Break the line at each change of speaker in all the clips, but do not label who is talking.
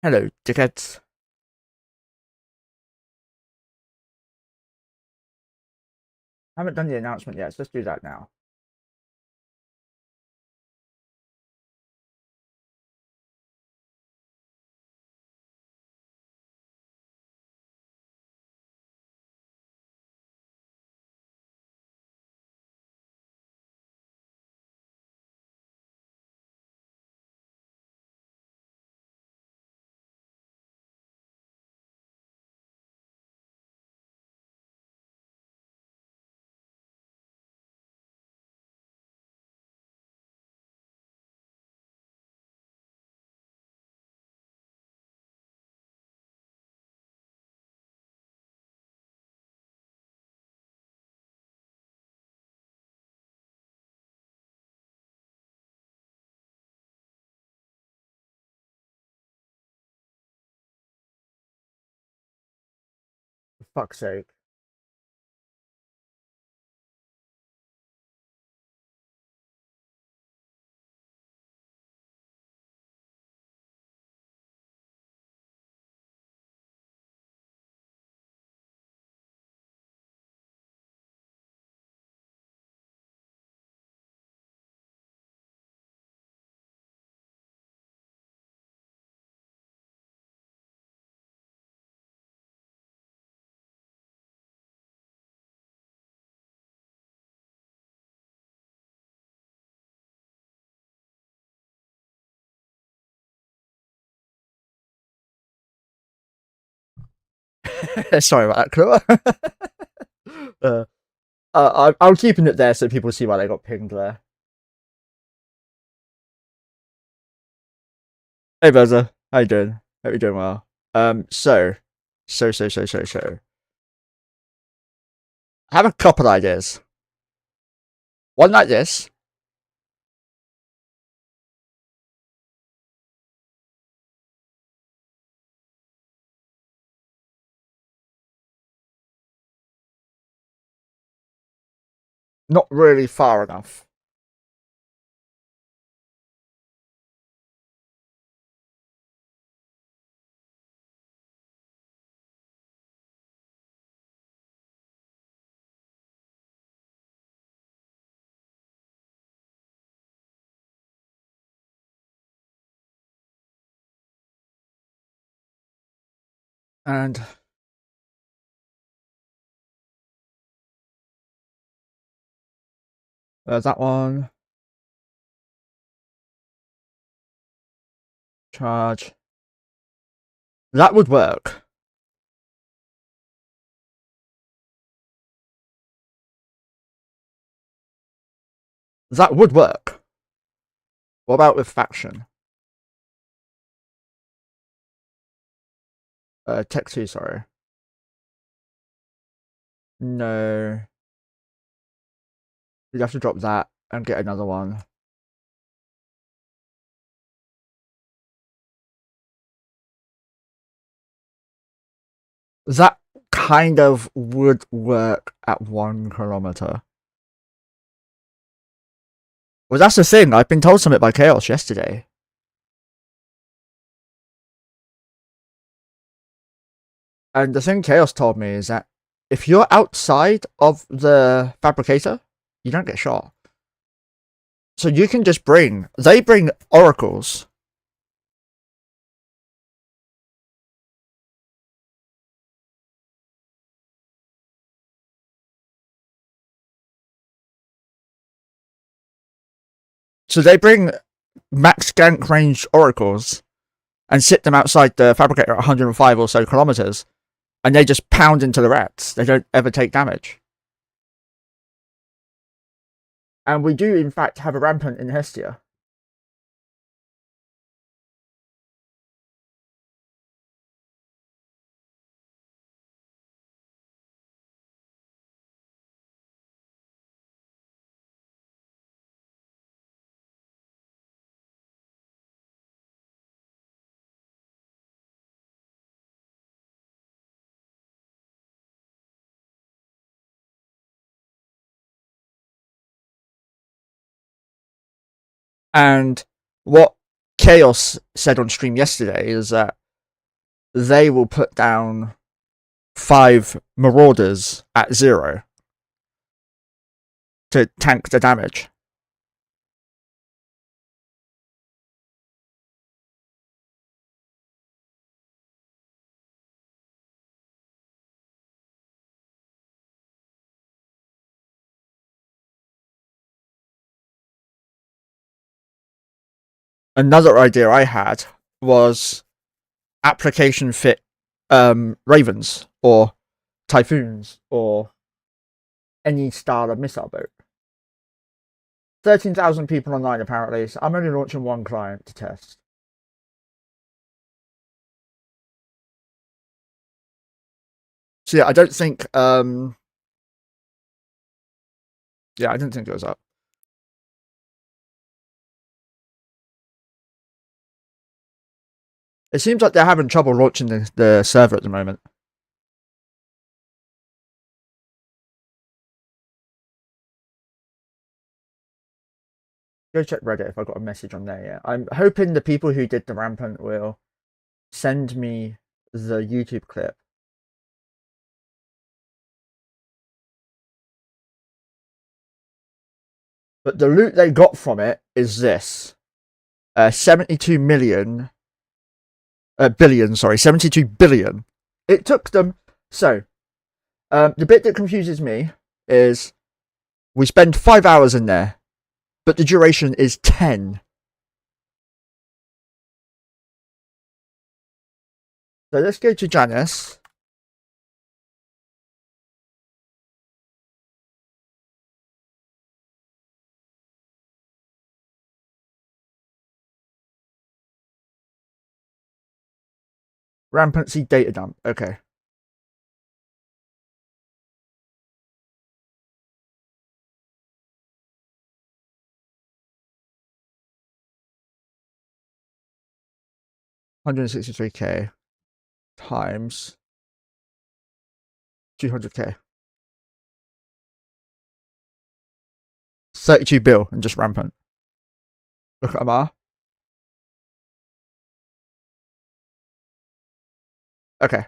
Hello, dickheads. I haven't done the announcement yet, so let's do that now. For fuck's sake. Sorry about that, Clue. I'm keeping it there so people see why they got pinged there. Hey, Buzzer. How you doing? Hope you're doing well. So. I have a couple ideas. One like this. Not really far enough. And there's that one. Charge. That would work. That would work. What about with faction? Tech 2, sorry. No. You'd have to drop that and get another one. That kind of would work at 1 kilometer. Well, that's the thing. I've been told something by Chaos yesterday. And the thing Chaos told me is that if you're outside of the fabricator, you don't get shot. So you can just they bring oracles. So they bring max gank range oracles and sit them outside the fabricator at 105 or so kilometers. And they just pound into the rats. They don't ever take damage. And we do, in fact, have a rampant in Hestia. And what Chaos said on stream yesterday is that they will put down 5 Marauders at 0 to tank the damage. Another idea I had was application fit Ravens or Typhoons or any style of missile boat. 13,000 people online apparently, so I'm only launching one client to test. So yeah, I don't think I didn't think it was up. It seems like they're having trouble launching the server at the moment. Go check Reddit if I got a message on there yet. I'm hoping the people who did the rampant will send me the YouTube clip. But the loot they got from it is this. 72 billion. It took them. So, the bit that confuses me is we spend 5 hours in there, but the duration is 10. So let's go to Janice. Rampancy data dump. Okay. $163k times 200k. 32 bill and just rampant. Look at Amar. Okay.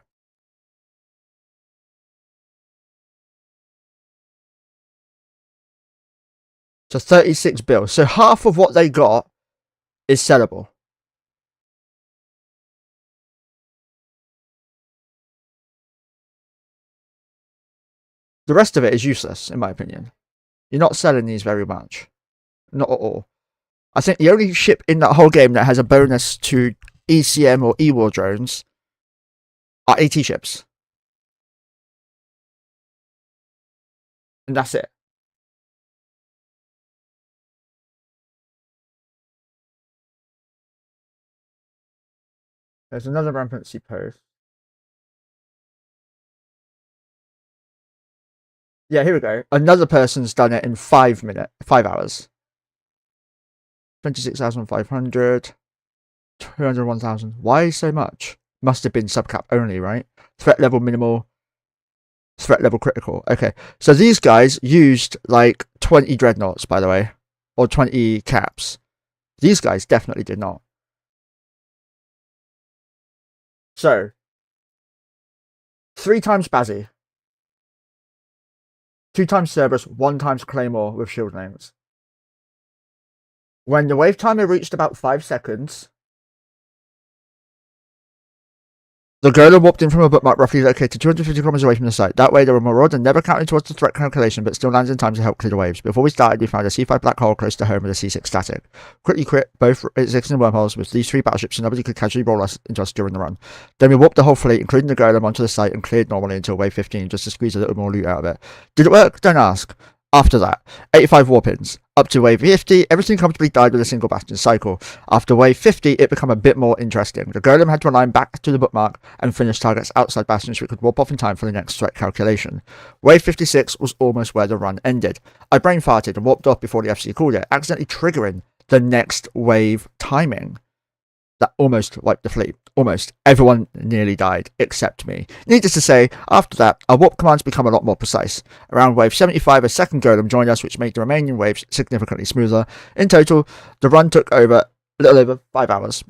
So 36 bill. So half of what they got is sellable. The rest of it is useless, in my opinion. You're not selling these very much. Not at all. I think the only ship in that whole game that has a bonus to ECM or E-War drones are AT ships. And that's it. There's another rampancy post. Yeah, here we go. Another person's done it in 5 hours. 26,500. 201,000. Why so much? Must have been subcap only, right? Threat level minimal. Threat level critical. Okay. So these guys used like 20 dreadnoughts, by the way. Or 20 caps. These guys definitely did not. So, 3 times Bazzy. 2 times Cerberus, 1 times Claymore with shield names. When the wave timer reached about 5 seconds, the Golem warped in from a bookmark roughly located 250 kilometers away from the site. That way, there were Marauder never counted towards the threat calculation, but still landed in time to help clear the waves. Before we started, we found a C5 black hole close to home with a C6 static. Quickly crit both existing wormholes with these 3 battleships, so nobody could casually roll us into us during the run. Then we warped the whole fleet, including the Golem, onto the site and cleared normally until wave 15, just to squeeze a little more loot out of it. Did it work? Don't ask. After that, 85 warp-ins. Up to wave 50, everything comfortably died with a single bastion cycle. After wave 50, it became a bit more interesting. The Golem had to align back to the bookmark and finish targets outside bastions so it could warp off in time for the next threat calculation. Wave 56 was almost where the run ended. I brain farted and warped off before the FC called it, accidentally triggering the next wave timing. That almost wiped the fleet. Almost. Everyone nearly died, except me. Needless to say, after that, our warp commands become a lot more precise. Around wave 75, a second Golem joined us, which made the remaining waves significantly smoother. In total, the run took over a little over 5 hours.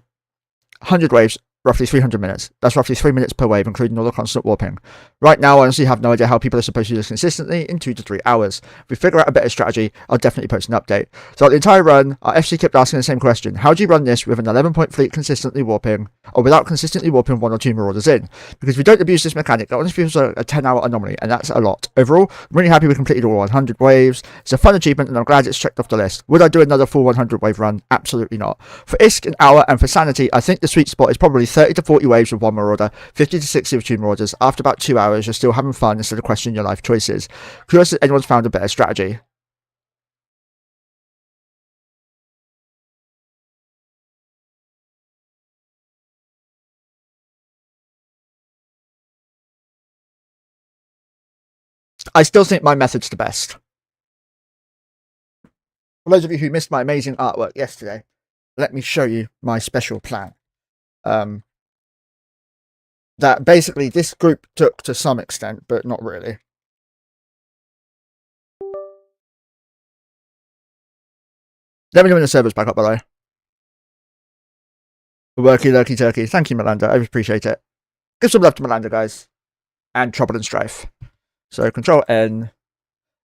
100 waves roughly 300 minutes. That's roughly 3 minutes per wave, including all the constant warping. Right now, I honestly have no idea how people are supposed to do this consistently in 2 to 3 hours. If we figure out a better strategy, I'll definitely post an update. So the entire run, our FC kept asking the same question. How do you run this with an 11-point fleet consistently warping, or without consistently warping 1 or 2 marauders in? Because if we don't abuse this mechanic, that honestly feels like a 10-hour anomaly, and that's a lot. Overall, I'm really happy we completed all 100 waves. It's a fun achievement, and I'm glad it's checked off the list. Would I do another full 100 wave run? Absolutely not. For ISK, an hour, and for Sanity, I think the sweet spot is probably 30 to 40 waves with 1 marauder, 50 to 60 with 2 marauders. After about 2 hours, you're still having fun instead of questioning your life choices. Curious if anyone's found a better strategy. I still think my method's the best. For those of you who missed my amazing artwork yesterday, let me show you my special plan. That basically this group took to some extent, but not really. Let me know when the server's back up, by the way. Worky lurky turkey. Thank you, Melanda. I appreciate it. Give some love to Melanda, guys. And Trouble and Strife. So, Control N.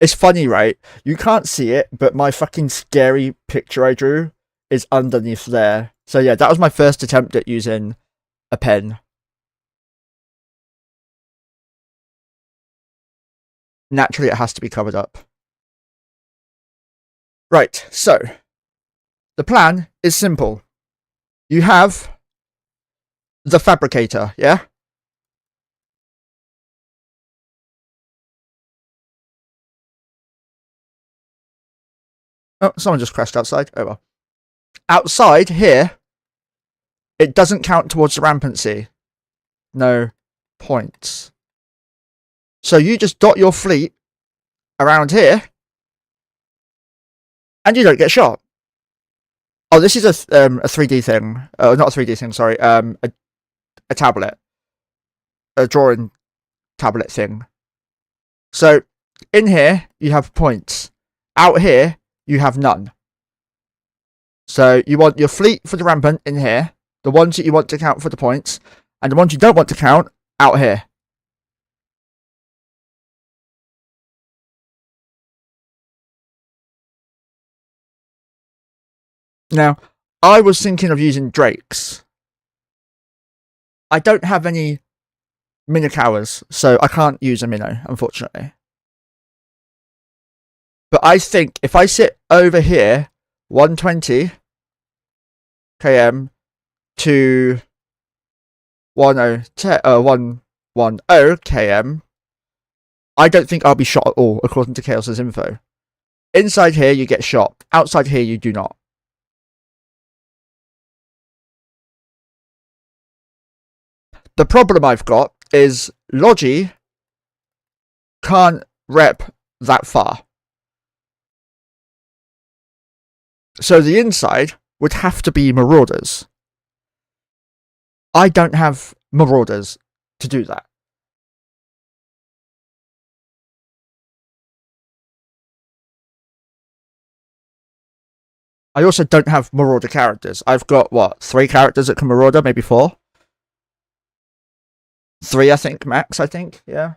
It's funny, right? You can't see it, but my fucking scary picture I drew is underneath there. So, yeah, that was my first attempt at using a pen. Naturally, it has to be covered up. Right, so the plan is simple. You have the fabricator, yeah? Oh, someone just crashed outside. Oh well. Outside here, it doesn't count towards the rampancy. No points. So you just dot your fleet around here, and you don't get shot. Oh, this is a 3D thing. Not a 3D thing, sorry. A tablet. A drawing tablet thing. So, in here, you have points. Out here, you have none. So, you want your fleet for the rampant in here, the ones that you want to count for the points, and the ones you don't want to count out here. Now, I was thinking of using drakes. I don't have any Minocowers, so I can't use a minnow, unfortunately. But I think if I sit over here, 120 km to 110 km, I don't think I'll be shot at all, according to Chaos's info. Inside here, you get shot. Outside here, you do not. The problem I've got is Logi can't rep that far. So the inside would have to be Marauders. I don't have Marauders to do that. I also don't have Marauder characters. I've got, what, 3 characters that can Marauder? Maybe 4? 3, I think, max, I think, yeah.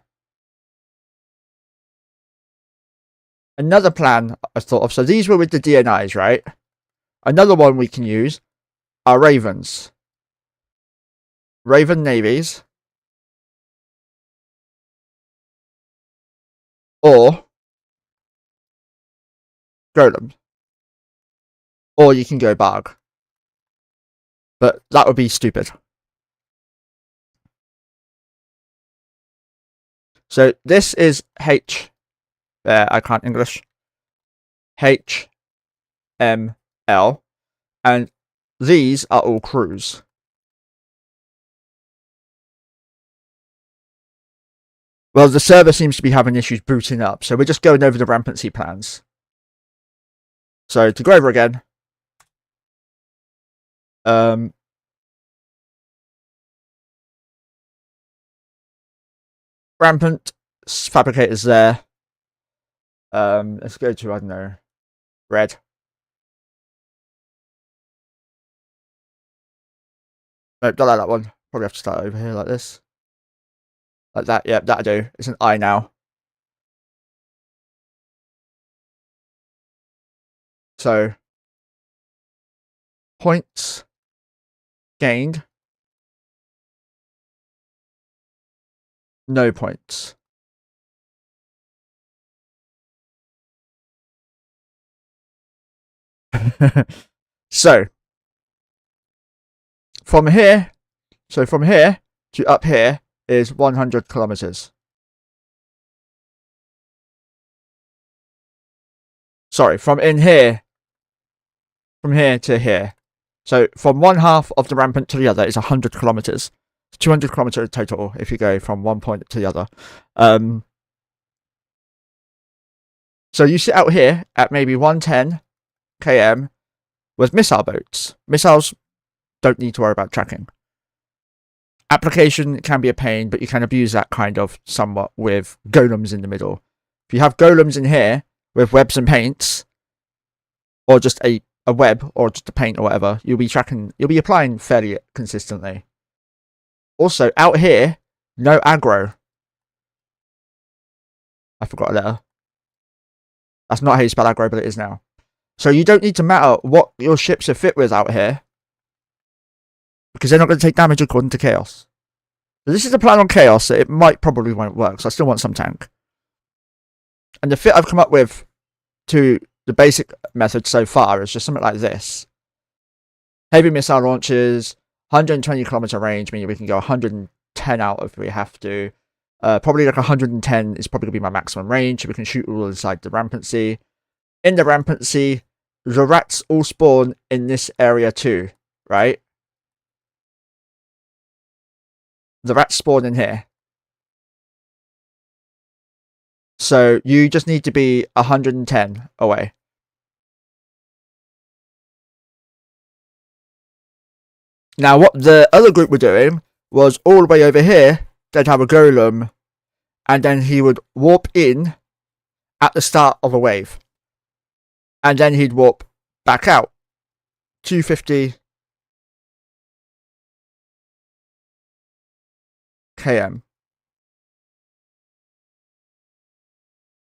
Another plan I thought of, so these were with the DNIs, right? Another one we can use are Ravens. Raven navies. Or Golem. Or you can go Barg. But that would be stupid. So this is H. I can't English. HML. And these are all crews. Well, the server seems to be having issues booting up, so we're just going over the rampancy plans. So to go over again. Rampant fabricators there. Let's go to, I don't know, red. No, don't like that one. Probably have to start over here like this. Like that, yeah, that'll do. It's an I now. So, points gained, no points. So, from here to up here is 100 kilometers. Sorry, from here to here. So from one half of the rampant to the other is 100 kilometers. 200 kilometers total if you go from one point to the other. So you sit out here at maybe 110 km with missile boats. Missiles don't need to worry about tracking. Application can be a pain, but you can abuse that kind of somewhat with golems in the middle. If you have golems in here with webs and paints, or just a web or just a paint or whatever, you'll be applying fairly consistently. Also, out here, no aggro. I forgot a letter. That's not how you spell aggro, but it is now. So you don't need to matter what your ships are fit with out here, because they're not going to take damage according to Chaos. So this is the plan on Chaos, so it probably won't work, so I still want some tank. And the fit I've come up with to the basic method so far is just something like this. Heavy missile launches, 120 kilometer range, meaning we can go 110 out if we have to. Probably like 110 is probably going to be my maximum range. We can shoot all inside the rampant sea. In the rampant sea, the rats all spawn in this area too, right? The rats spawn in here. So you just need to be 110 away. Now, what the other group were doing was all the way over here, they'd have a golem, and then he would warp in at the start of a wave. And then he'd warp back out. 250 km.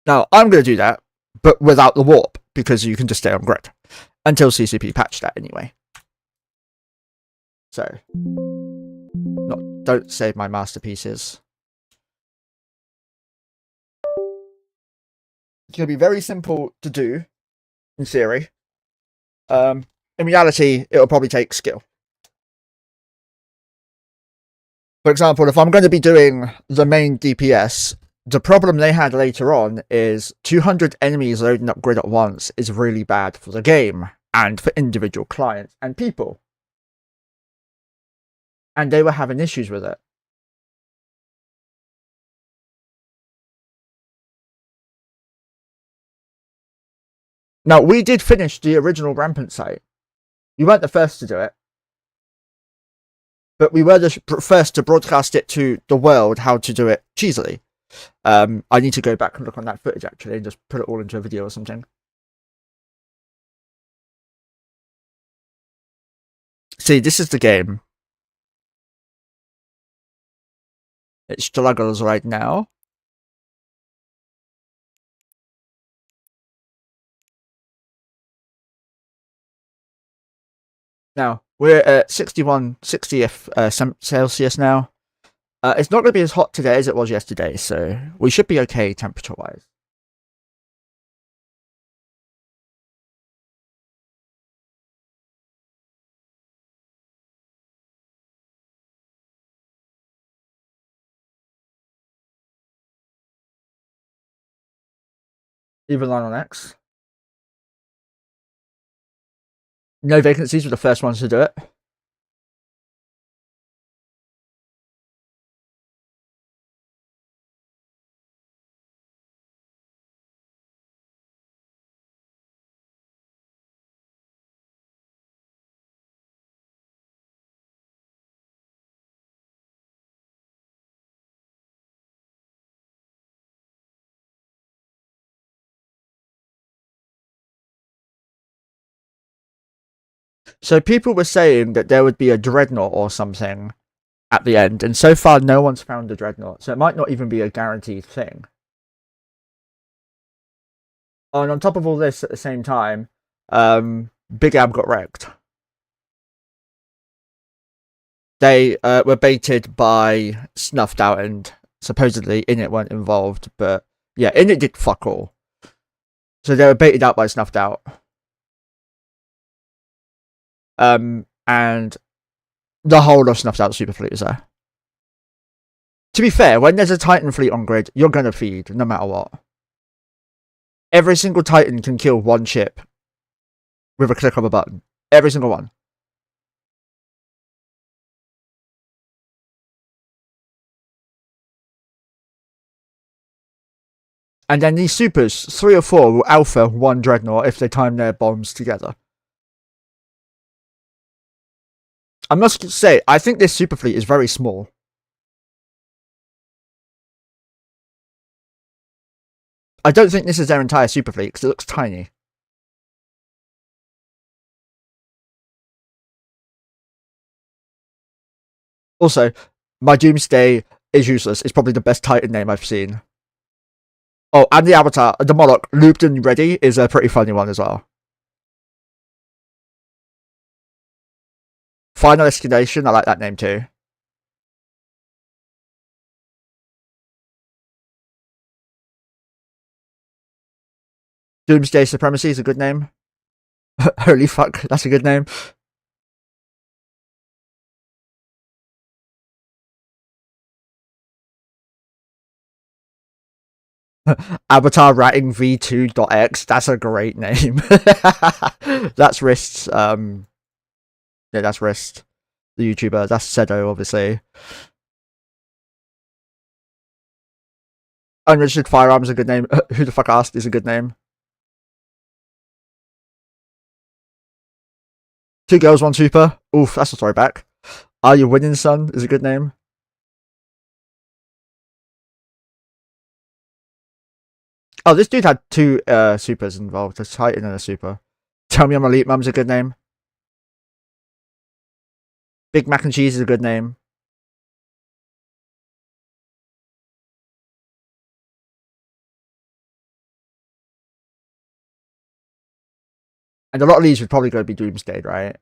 Now, I'm going to do that, but without the warp, because you can just stay on grid. Until CCP patched that anyway. So, don't save my masterpieces. It's going to be very simple to do, in theory. In reality, it'll probably take skill. For example, if I'm going to be doing the main DPS, the problem they had later on is 200 enemies loading up grid at once is really bad for the game and for individual clients and people. And they were having issues with it. Now, we did finish the original Rampant site. We weren't the first to do it. But we were the first to broadcast it to the world how to do it cheesily. I need to go back and look on that footage actually and just put it all into a video or something. See, this is the game. It struggles right now. Now, we're at 60th Celsius now. It's not going to be as hot today as it was yesterday, so we should be okay temperature-wise. Even line on X. No vacancies were the first ones to do it. So people were saying that there would be a dreadnought or something at the end, and so far no one's found a dreadnought, so it might not even be a guaranteed thing. And on top of all this, at the same time, Big Ab got wrecked. They were baited by Snuffed Out, and supposedly Init weren't involved, but yeah, Init did fuck all. So they were baited out by Snuffed Out. And the whole of Snuffed Out Super Fleet is there. To be fair, when there's a Titan fleet on grid, you're gonna feed, no matter what. Every single Titan can kill one ship with a click of a button. Every single one. And then these supers, 3 or 4, will alpha one dreadnought if they time their bombs together. I must say, I think this super fleet is very small. I don't think this is their entire super fleet because it looks tiny. Also, my Doomsday is useless. It's probably the best Titan name I've seen. Oh, and the Avatar, the Moloch, looped and ready, is a pretty funny one as well. Final Destination, I like that name too. Doomsday Supremacy is a good name. Holy fuck, that's a good name. Avatar Ratting V2.x, that's a great name. That's Wrist's, yeah, that's Wrist, the YouTuber. That's Sedo, obviously. Unregistered Firearms is a good name. Who the fuck asked is a good name. 2 girls, 1 super. Oof, that's a throwback. Are You Winning Son is a good name. Oh, this dude had 2 supers involved. A Titan and a super. Tell Me I'm Elite Mum's a good name. Big Mac and Cheese is a good name. And a lot of these would probably go to be Doomsday, right?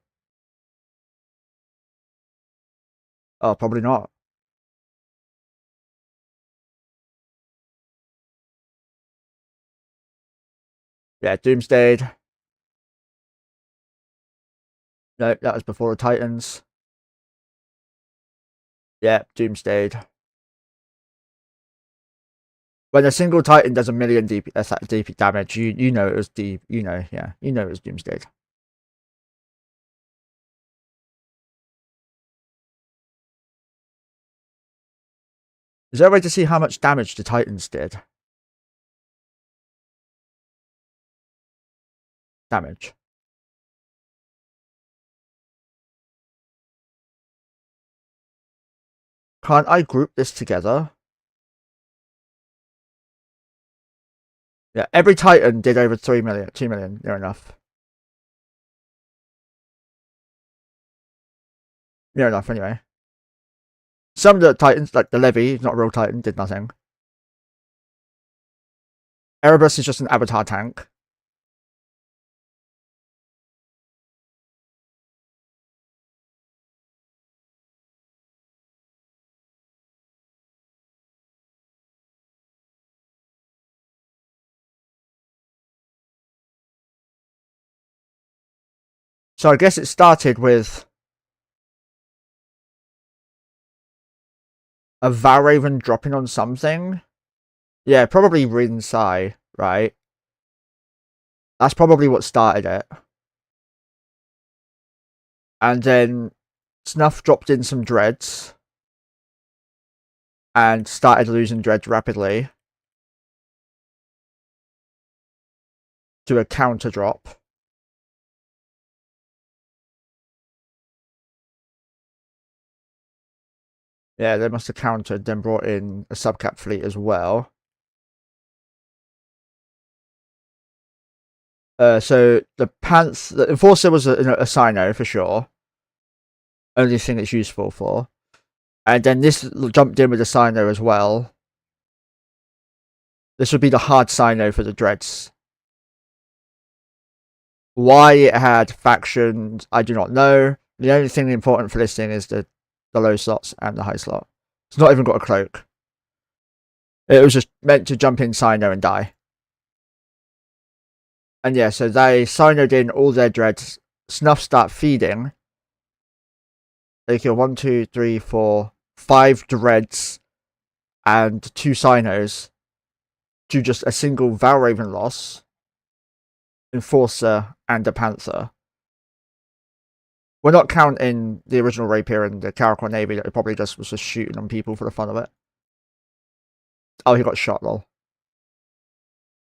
Oh, probably not. Yeah, Doomsday. No, that was before the Titans. Yeah, Doomsday. When a single Titan does a million DP damage, you know it was deep. You know, yeah, you know it was Doomsday. Is there a way to see how much damage the Titans did? Damage. Can't I group this together? Yeah, every Titan did over 3 million, 2 million, near enough. Near enough, anyway. Some of the Titans, like the Levy, not a real Titan, did nothing. Erebus is just an avatar tank. So I guess it started with a Valraven dropping on something. Yeah, probably Rin Sai, right? That's probably what started it. And then Snuff dropped in some dreads and started losing dreads rapidly to a counter drop. Yeah, they must have countered, then brought in a subcap fleet as well. So the Enforcer was a Sino for sure. Only thing it's useful for. And then this jumped in with the Sino as well. This would be the hard Sino for the Dreads. Why it had factions, I do not know. The only thing important for this thing is the low slots and the high slot. It's not even got a cloak. It was just meant to jump in Sino and die. And yeah, so they Sinoed in all their Dreads. Snuff start feeding. They kill 1, 2, 3, 4, 5 Dreads and 2 Sinos to just a single Valraven loss, Enforcer, and a Panther. We're not counting the original Rapier and the Caracal Navy that probably just was just shooting on people for the fun of it. Oh, he got shot, lol.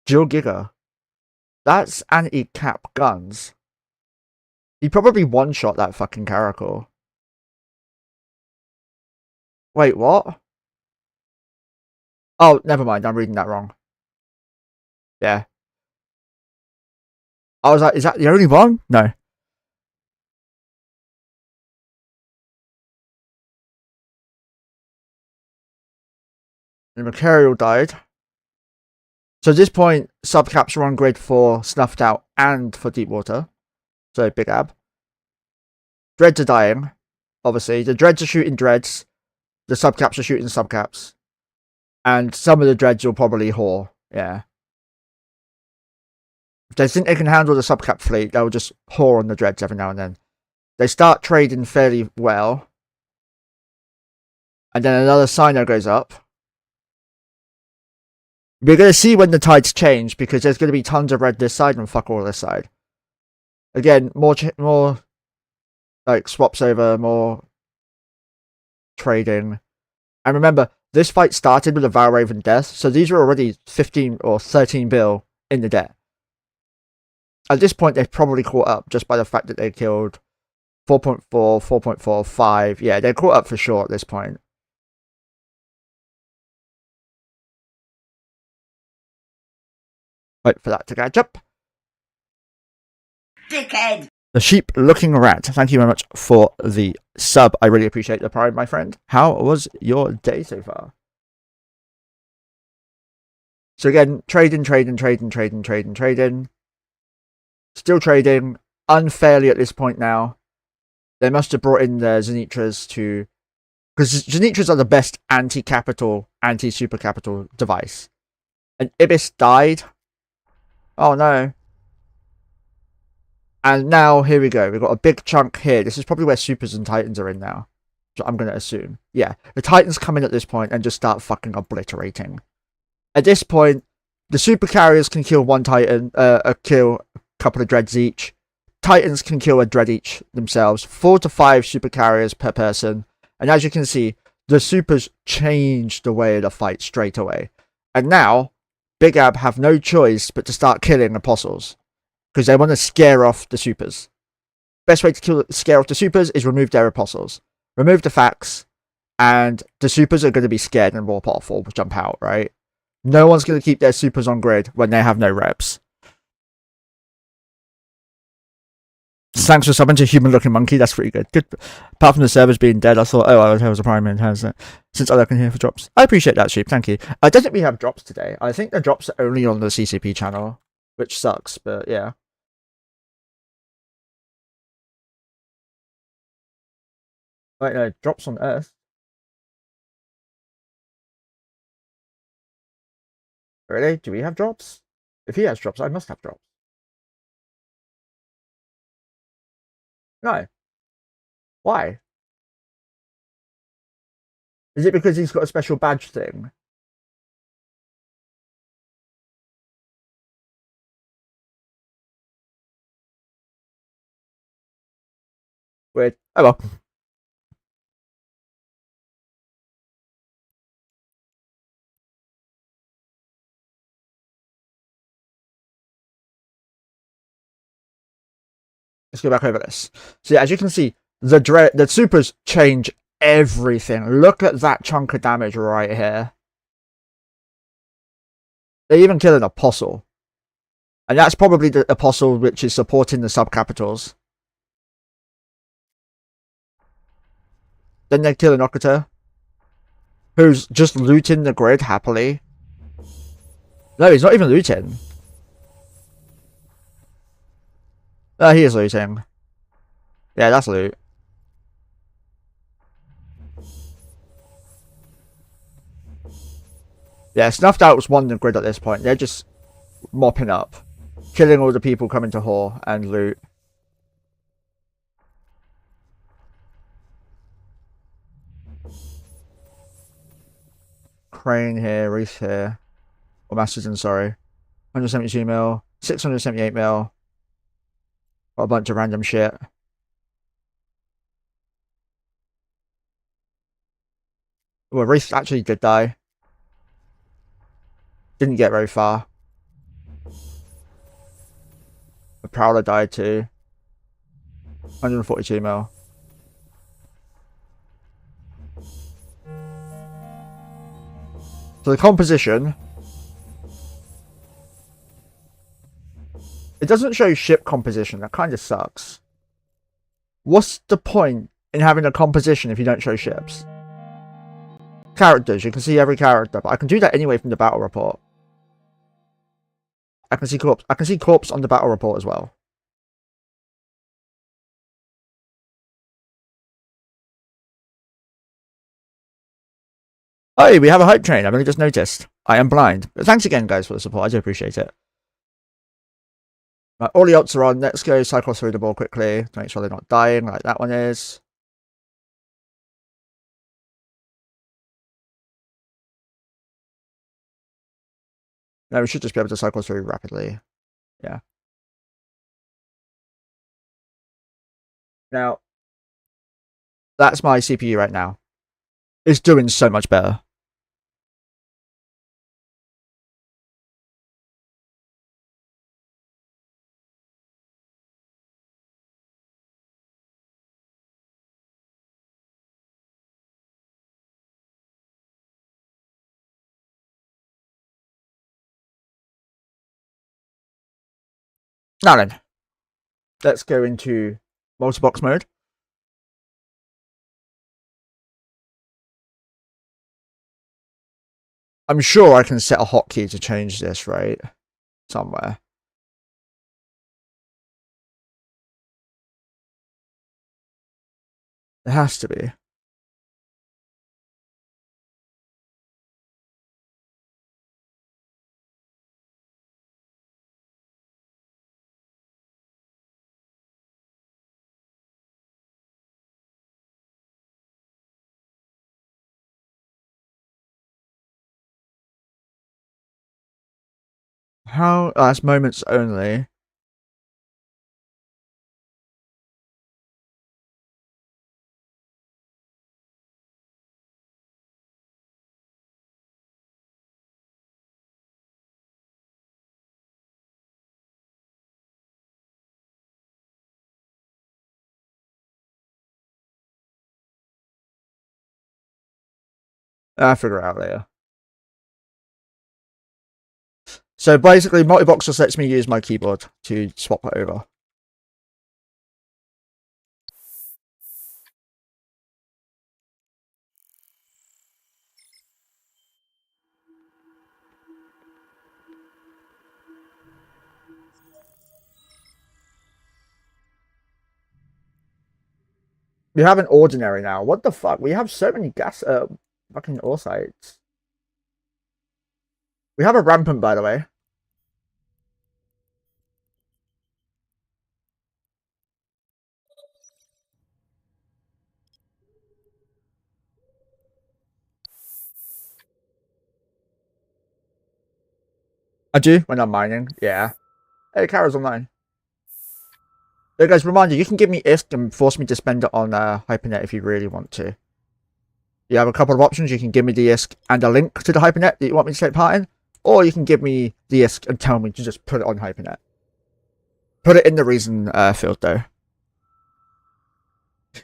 Jill Giga. That's anti-cap guns. He probably one-shot that fucking Caracal. Wait, what? Oh, never mind. I'm reading that wrong. Yeah. I was like, is that the only one? No. The Mercurial died. So at this point, subcaps are on grid for Snuffed Out and for Deep Water. So Big Ab. Dreads are dying, obviously. The Dreads are shooting Dreads. The subcaps are shooting subcaps. And some of the Dreads will probably whore. Yeah. If they think they can handle the subcap fleet, they'll just whore on the Dreads every now and then. They start trading fairly well. And then another Sino goes up. We're going to see when the tides change, because there's going to be tons of red this side and fuck all this side. Again, more like swaps over, more trading. And remember, this fight started with a Valraven death, so these were already 15 or 13 bill in the debt. At this point, they've probably caught up just by the fact that they killed 4.4, 4.4, 5. Yeah, they're caught up for sure at this point. Wait for that to catch up.
Dickhead!
The sheep looking rat. Thank you very much for the sub. I really appreciate the pride, my friend. How was your day so far? So again, trading. Still trading. Unfairly at this point now. They must have brought in the Zenitras to... because Zenitras are the best anti-capital, anti-super capital device. And Ibis died. Oh no. And now, here we go. We've got a big chunk here. This is probably where Supers and Titans are in now. So I'm going to assume. Yeah. The Titans come in at this point and just start fucking obliterating. At this point, the Super Carriers can kill one Titan, kill a couple of Dreads each. Titans can kill a Dread each themselves. 4 to 5 Super Carriers per person. And as you can see, the Supers change the way of the fight straight away. And now, Big Ab have no choice but to start killing Apostles. Because they want to scare off the Supers. Best way to scare off the Supers is remove their Apostles. Remove the facts, and the Supers are going to be scared and warp off or jump out, right? No one's going to keep their Supers on grid when they have no reps. Thanks for subbing to Human Looking Monkey, that's pretty good. Good. Apart from the servers being dead, I thought, oh, I was a prime has since I can hear for drops. I appreciate that, Sheep, thank you. I don't think we have drops today. I think the drops are only on the CCP channel, which sucks, but yeah. Wait, no, drops on Earth. Really? Do we have drops? If he has drops, I must have drops. No. Why? Is it because he's got a special badge thing? Weird. Oh well. Let's go back over this. So yeah, as you can see, the supers change everything. Look at that chunk of damage right here. They even kill an apostle. And that's probably the apostle which is supporting the sub-capitals. Then they kill an Okuta, who's just looting the grid happily. No, he's not even looting. He is looting. Yeah, that's loot. Yeah, Snuffed Out's won the grid at this point. They're just mopping up. Killing all the people coming to whore and loot. Crane here, Reese here. Or Masterton, sorry. 172 mil, 678 mil. Got a bunch of random shit. Well, Reese actually did die. Didn't get very far. The Prowler died too. 142 mil. So the composition. It doesn't show ship composition. That kind of sucks. What's the point in having a composition if you don't show ships? Characters. You can see every character. But I can do that anyway from the battle report. I can see corpse. I can see corpse on the battle report as well. Oh, we have a hype train. I've only just noticed. I am blind. But thanks again, guys, for the support. I do appreciate it. Right, all the ults are on. Let's go cycle through the ball quickly to make sure they're not dying like that one is. No, we should just be able to cycle through rapidly. Yeah. Now, that's my CPU right now. It's doing so much better. Now then, let's go into multi-box mode. I'm sure I can set a hotkey to change this, right? Somewhere. There has to be. How? Oh, that's moments only. I'll figure it out later. So basically, multi-box just lets me use my keyboard to swap it over. We have an ordinary now. What the fuck? We have so many gas fucking ore sites. We have a rampant, by the way. I do when I'm mining, yeah. Hey, Kara's online. Hey guys, reminder, you can give me ISK and force me to spend it on Hypernet if you really want to. You have a couple of options. You can give me the ISK and a link to the Hypernet that you want me to take part in, or you can give me the ISK and tell me to just put it on Hypernet. Put it in the reason field though.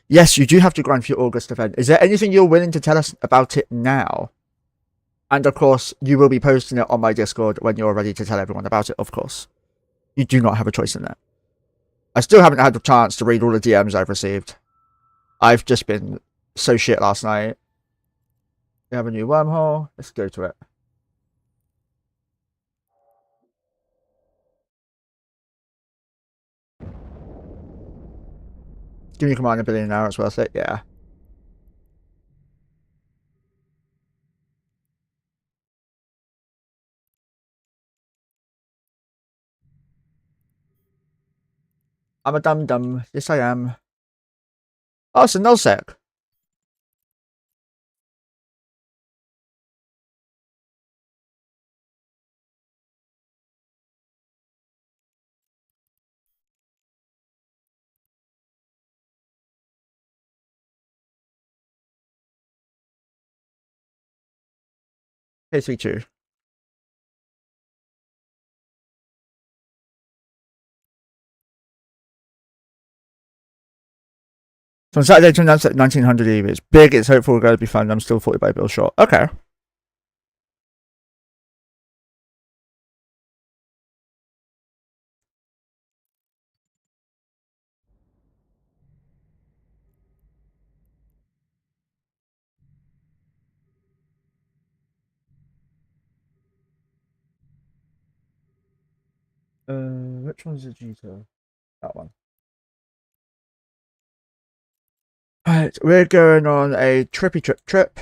Yes, you do have to grind for your August event. Is there anything you're willing to tell us about it now? And of course, you will be posting it on my Discord when you're ready to tell everyone about it, of course. You do not have a choice in that. I still haven't had the chance to read all the DMs I've received. I've just been so shit last night. We have a new wormhole. Let's go to it. Give me a command ability now, it's worth it, yeah. I'm a dum-dum. Yes, I am. Oh, it's a nullsec. K32. So on Saturday, 29th at 1900 EV. It's big, it's hopeful we're going to be fun. I'm still 40 by bill short. Okay. Which one's the G2? That one. Alright, we're going on a trippy trip.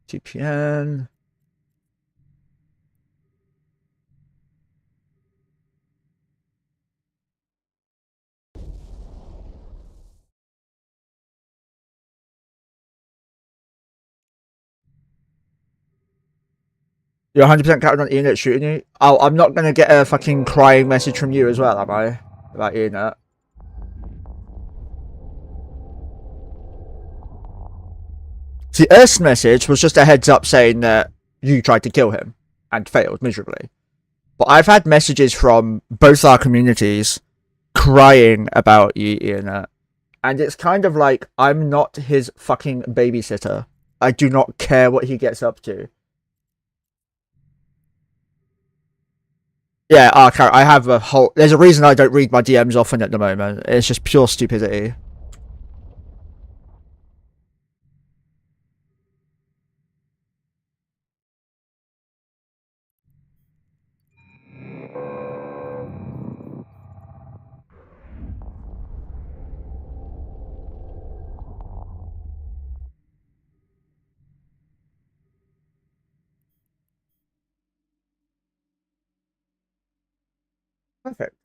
TPN. You're 100% counting on Ian shooting you? Oh, I'm not going to get a fucking crying message from you as well, am I? About Ian. The Earth's message was just a heads up saying that you tried to kill him and failed miserably. But I've had messages from both our communities crying about you, Ian. And it's kind of like, I'm not his fucking babysitter. I do not care what he gets up to. Yeah, I have a whole... There's a reason I don't read my DMs often at the moment. It's just pure stupidity. Perfect.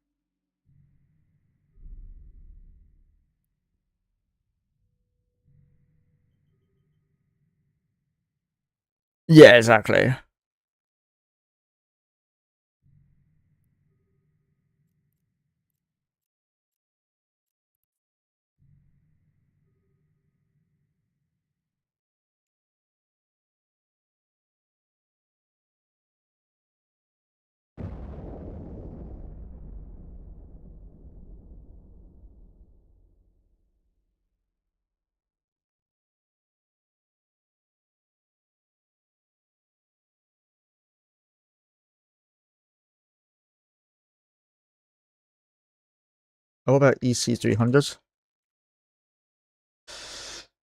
Yeah, exactly. What about EC300s?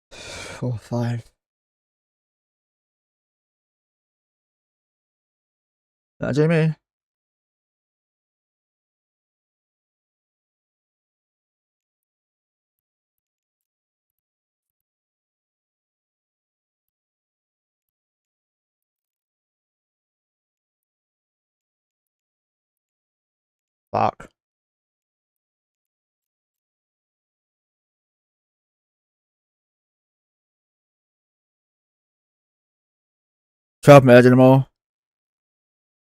4, 5. That Jamie? Fuck. 12 murdered them all.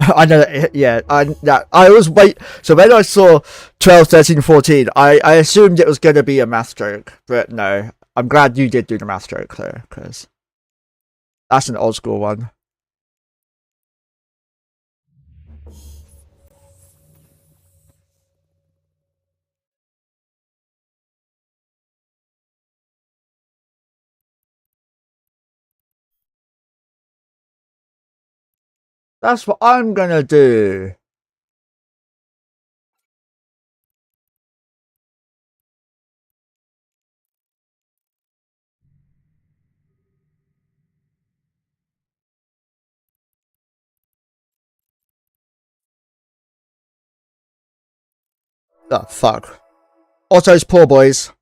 I know that, yeah, I was wait. So when I saw 12, 13, 14, I assumed it was going to be a math joke, but no. I'm glad you did do the math joke though, because that's an old school one. That's what I'm gonna do. Oh, fuck. Otto's poor boys.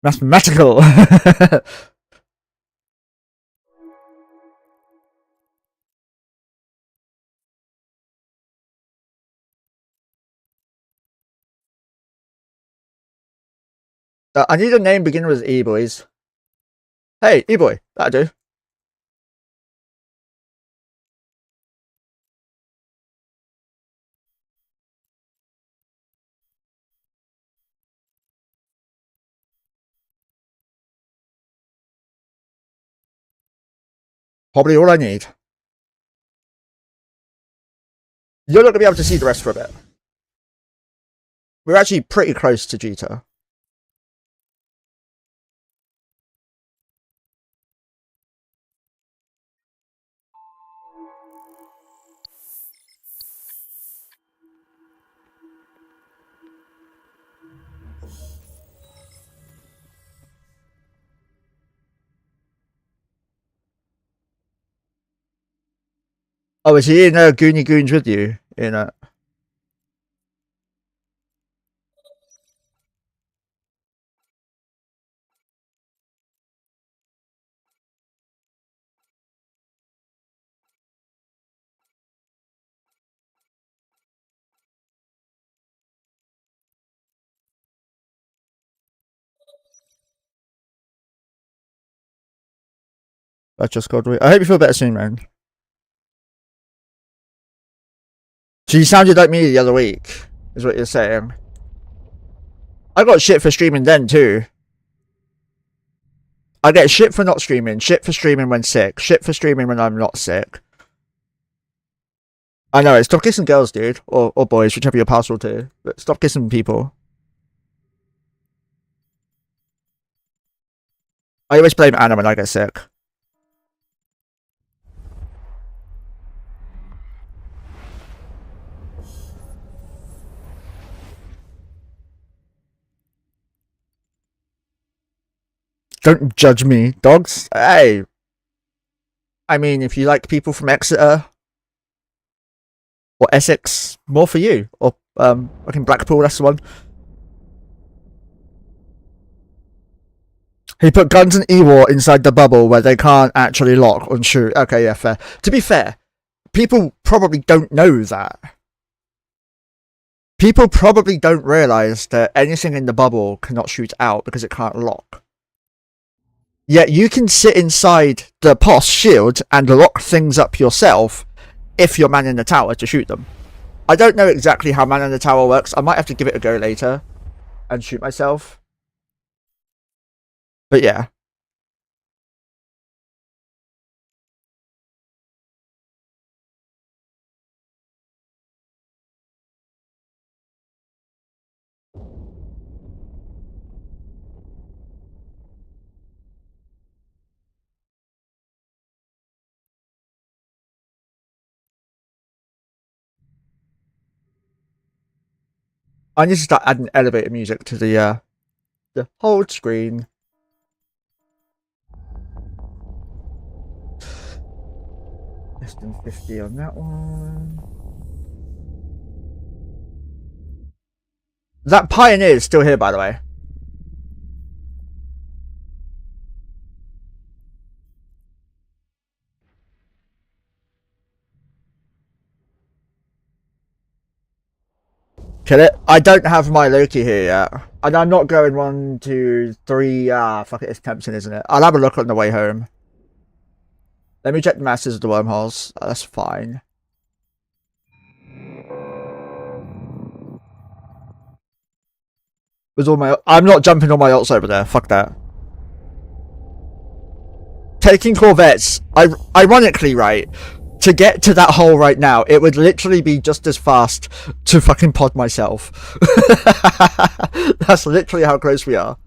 Mathematical. I need a name beginning with E, boys. Hey, E boy, that'll do. Probably all I need. You're not gonna be able to see the rest for a bit. We're actually pretty close to Jita. Oh, is he in Goonie Goons with you? In I just got. I hope you feel better soon, man. So you sounded like me the other week, is what you're saying. I got shit for streaming then too. I get shit for not streaming, shit for streaming when sick, shit for streaming when I'm not sick. I know, stop kissing girls, dude. Or boys, whichever you're partial to. But stop kissing people. I always blame Anna when I get sick. Don't judge me, dogs. Hey. I mean, if you like people from Exeter or Essex, more for you. Or fucking Blackpool, that's the one. He put guns and E-War inside the bubble where they can't actually lock and shoot. Okay, yeah, fair. To be fair, people probably don't know that. People probably don't realise that anything in the bubble cannot shoot out because it can't lock. Yet you can sit inside the POS shield and lock things up yourself if you're manning the tower to shoot them. I don't know exactly how manning the tower works. I might have to give it a go later and shoot myself. But yeah. I need to start adding elevator music to the hold screen. Less than 50 on that one. That Pioneer is still here, by the way. Kill it. I don't have my Loki here yet. And I'm not going 1, 2, 3. Fuck it, it's Tempton, isn't it? I'll have a look on the way home. Let me check the masters of the wormholes. That's fine. With all my, I'm not jumping all my ults over there. Fuck that. Taking Corvettes, ironically, right, to get to that hole right now, it would literally be just as fast to fucking pod myself. That's literally how close we are.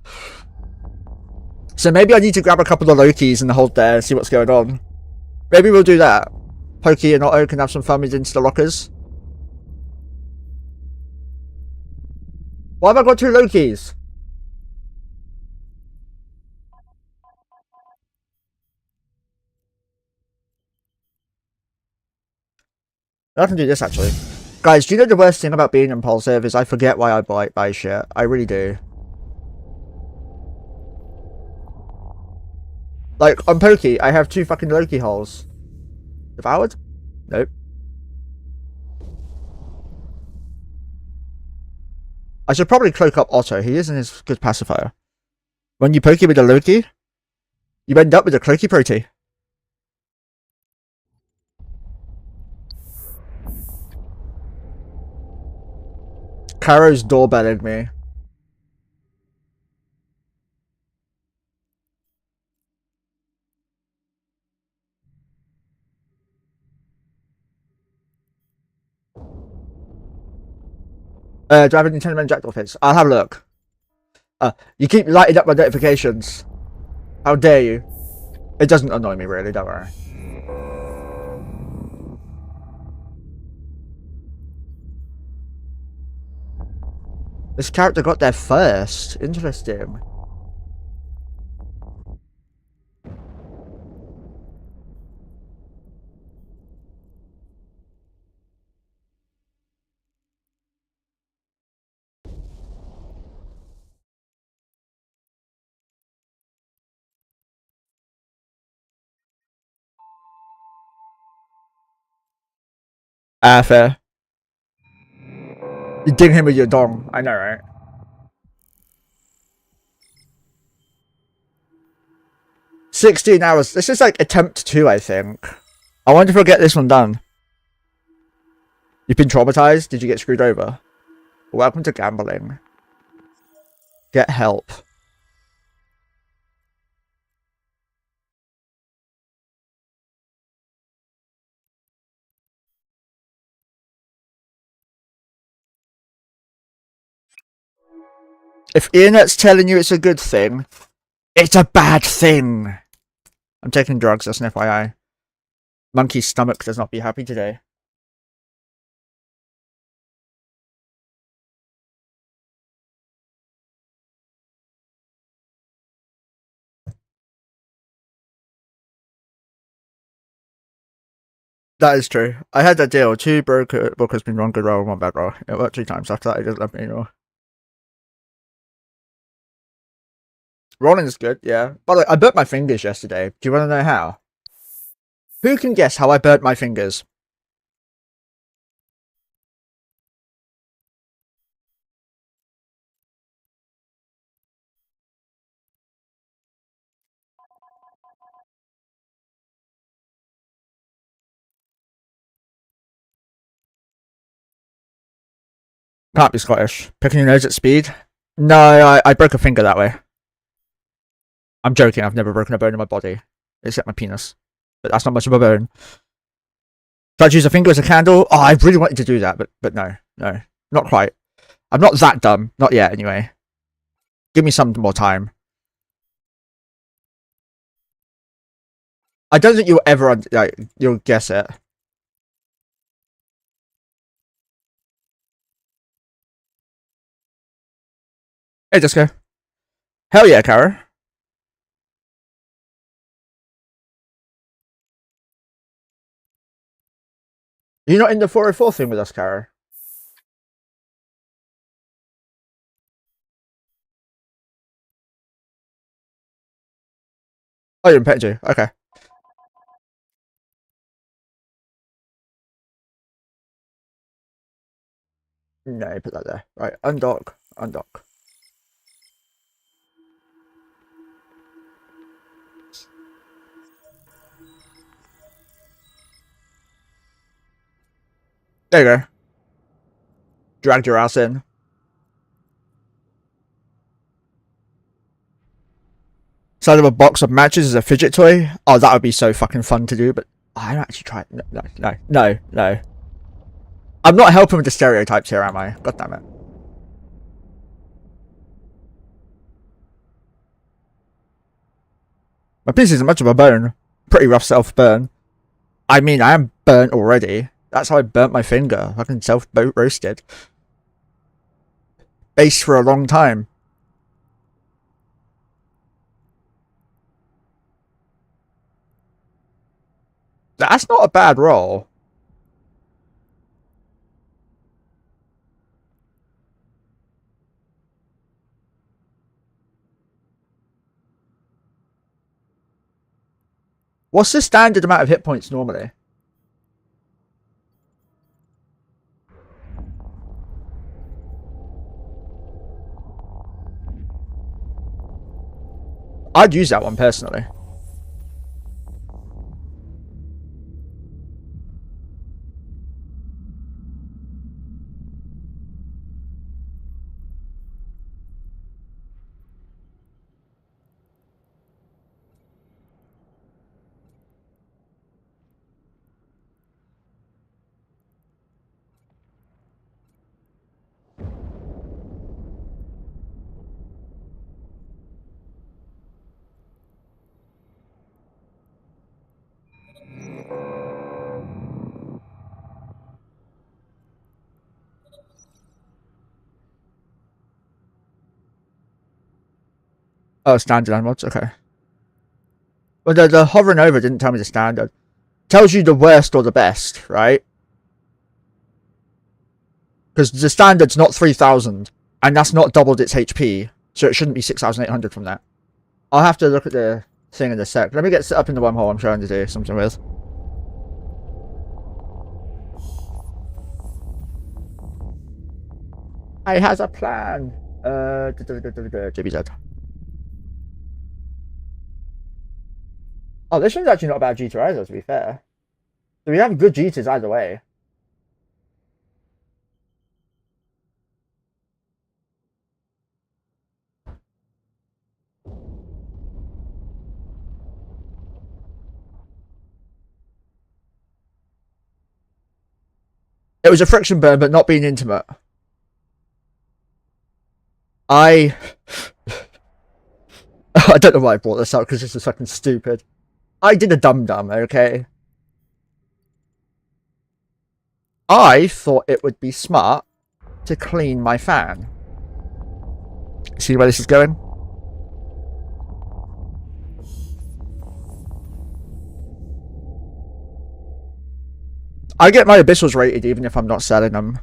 So maybe I need to grab a couple of Lokis and hold there and see what's going on. Maybe we'll do that. Pokey and Otto can have some fun with into the lockers. Why have I got 2 Lokis? I can do this actually. Guys, do you know the worst thing about being impulsive is I forget why I buy shit. I really do. Like, on Pokey, I have 2 fucking Loki holes. Devoured? Nope. I should probably cloak up Otto. He isn't his good pacifier. When you poke him with a Loki, you end up with a cloaky proty. Caro's doorbelling me. Do I have any 10-man jackdaw hits? I'll have a look. You keep lighting up my notifications. How dare you? It doesn't annoy me really, don't worry. This character got there first. Interesting. Fair. You ding him with your dong. I know, right? $16. This is like attempt 2, I think. I wonder if we'll get this one done. You've been traumatized? Did you get screwed over? Welcome to gambling. Get help. If internet's telling you it's a good thing, it's a bad thing. I'm taking drugs, that's an FYI. Monkey's stomach does not be happy today. That is true. I had that deal. 2 brokers been one good roll, 1 bad roll. It worked 3 times. After that, it doesn't let me anymore. Rolling is good, yeah. By the way, I burnt my fingers yesterday. Do you want to know how? Who can guess how I burnt my fingers? Can't be Scottish. Picking your nose at speed? No, I broke a finger that way. I'm joking, I've never broken a bone in my body. Except my penis. But that's not much of a bone. Should I use a finger as a candle? Oh, I really wanted to do that, but no. No. Not quite. I'm not that dumb. Not yet, anyway. Give me some more time. I don't think you'll ever, like, you'll guess it. Hey, Disco. Hell yeah, Kara. You're not in the 404 thing with us, Kara? Oh, you're in Petju. Okay. No, put that there. Right, undock, undock. There you go. Dragged your ass in. Side of a box of matches is a fidget toy. Oh, that would be so fucking fun to do, but I don't actually try it. No. I'm not helping with the stereotypes here, am I? God damn it. My piece isn't much of a burn. Pretty rough self-burn. I mean, I am burnt already. That's how I burnt my finger. Fucking self-roasted. Based for a long time. That's not a bad roll. What's the standard amount of hit points normally? I'd use that one personally. Oh, standard animals, okay. But the hovering over didn't tell me the standard. Tells you the worst or the best, right? Because the standard's not 3,000, and that's not doubled its HP, so it shouldn't be 6,800 from that. I'll have to look at the thing in a sec. Let me get set up in the wormhole I'm trying to do something with. I has a plan. JBZ. Oh, this one's actually not a bad G2 either, to be fair. So we have good G2s either way. It was a friction burn, but not being intimate. I don't know why I brought this up because this is fucking stupid. I did a dum-dum, okay? I thought it would be smart to clean my fan. See where this is going? I get my abyssals rated even if I'm not selling them.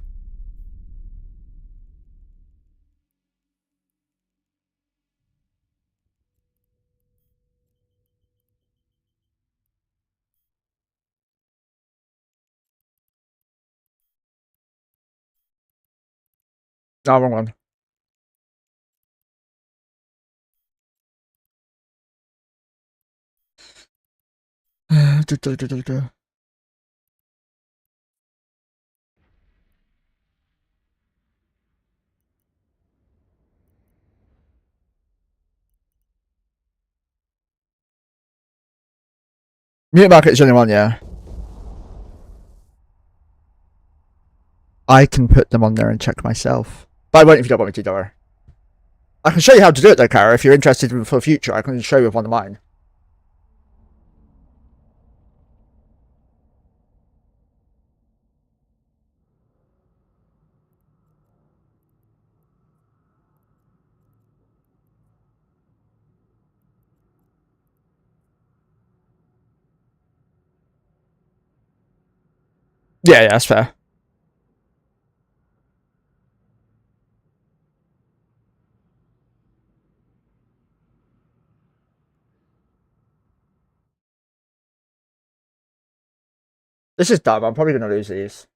No, wrong one. Mute market is the only one, yeah. I can put them on there and check myself. But I won't if you don't want me to, Dora. I can show you how to do it though, Kara. If you're interested for the future, I can show you with one of mine. Yeah, that's fair. This is dumb. I'm probably going to lose these.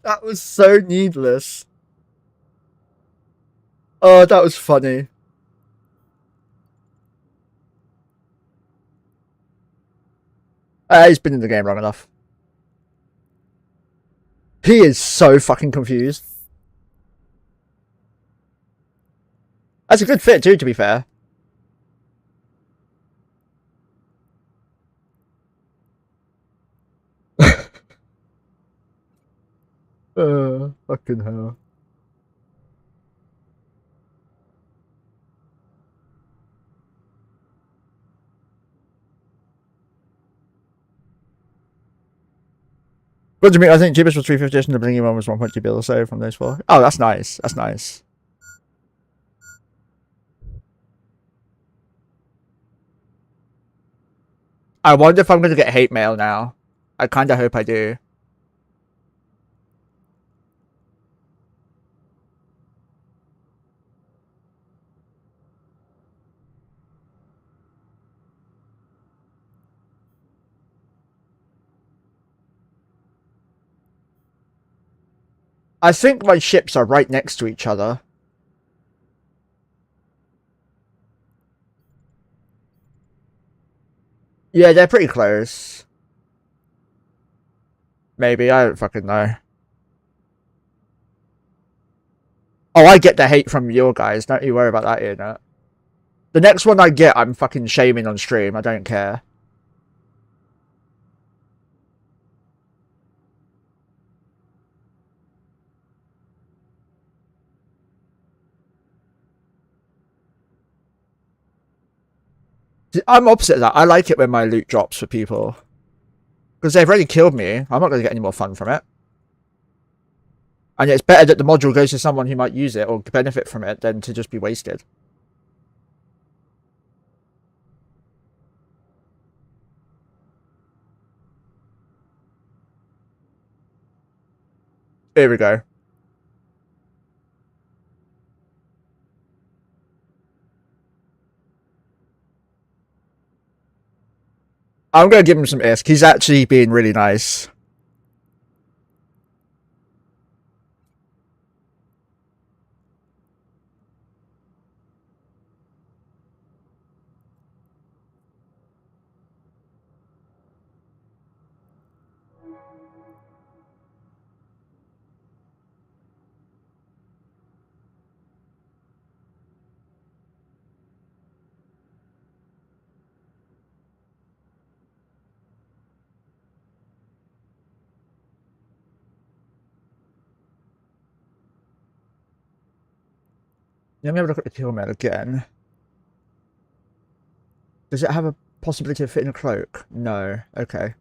That was so needless. Oh, that was funny. He's been in the game long enough. He is so fucking confused. That's a good fit too, to be fair. Fucking hell. What do you mean? I think cheapest was 350 and the blingy one was 1.2 bill or so from those four. Oh, that's nice. That's nice. I wonder if I'm going to get hate mail now. I kind of hope I do. I think my ships are right next to each other. Yeah, they're pretty close. Maybe, I don't fucking know. Oh, I get the hate from your guys. Don't you worry about that, Internet. The next one I get, I'm fucking shaming on stream. I don't care. I'm opposite of that. I like it when my loot drops for people. Because they've already killed me. I'm not going to get any more fun from it. And it's better that the module goes to someone who might use it or benefit from it than to just be wasted. Here we go. I'm going to give him some isk. He's actually being really nice. Let me have a look at the kill mail again. Does it have a possibility of fitting a cloak? No. Okay.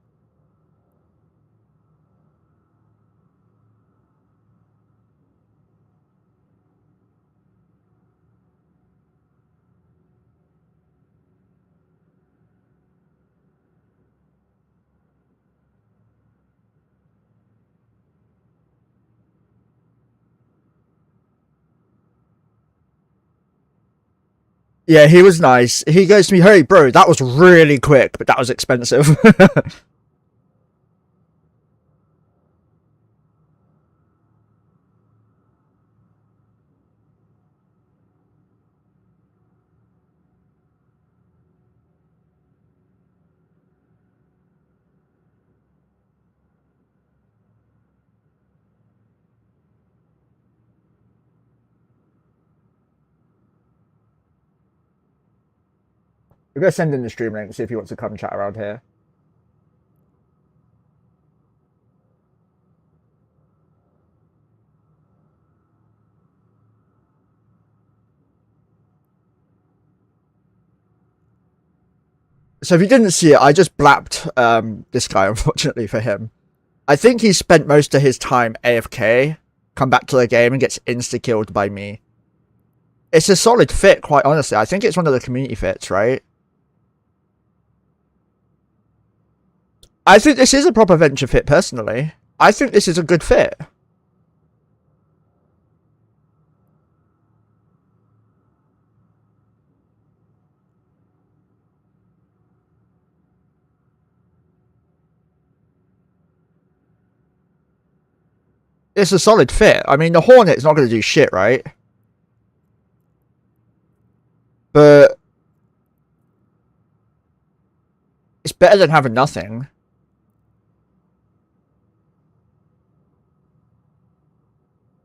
Yeah, he was nice. He goes to me, hey, bro, that was really quick, but that was expensive. We're going to send in the stream link, see if he wants to come chat around here. So if you didn't see it, I just blapped this guy, unfortunately for him. I think he spent most of his time AFK, come back to the game and gets insta-killed by me. It's a solid fit, quite honestly. I think it's one of the community fits, right? I think this is a proper venture fit, personally. I think this is a good fit. It's a solid fit. I mean, the Hornet's not going to do shit, right? But it's better than having nothing.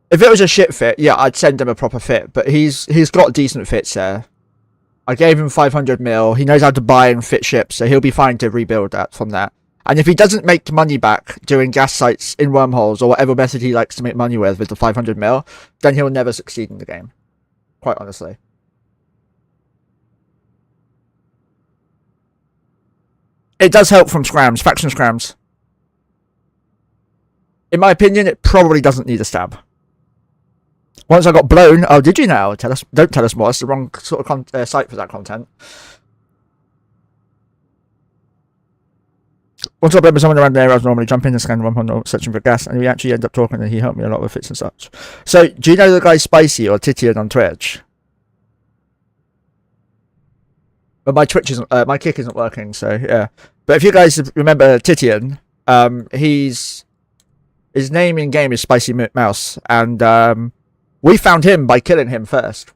If it was a shit fit, yeah, I'd send him a proper fit. But he's got decent fits there. I gave him 500 mil. He knows how to buy and fit ships, so he'll be fine to rebuild that from that. And if he doesn't make money back doing gas sites in wormholes or whatever method he likes to make money with the 500 mil, then he'll never succeed in the game. Quite honestly. It does help from scrams, faction scrams. In my opinion, it probably doesn't need a stab. Once I got blown, oh, did you now? Tell us, don't tell us more. It's the wrong sort of site for that content. Once I played with someone around there, I was normally jumping and scanning one searching for gas, and we actually end up talking, and he helped me a lot with fits and such. So, do you know the guy Spicy or Titian on Twitch? But my Twitch isn't, my kick isn't working, so yeah. But if you guys remember Titian, his name in game is Spicy Mouse, and we found him by killing him first.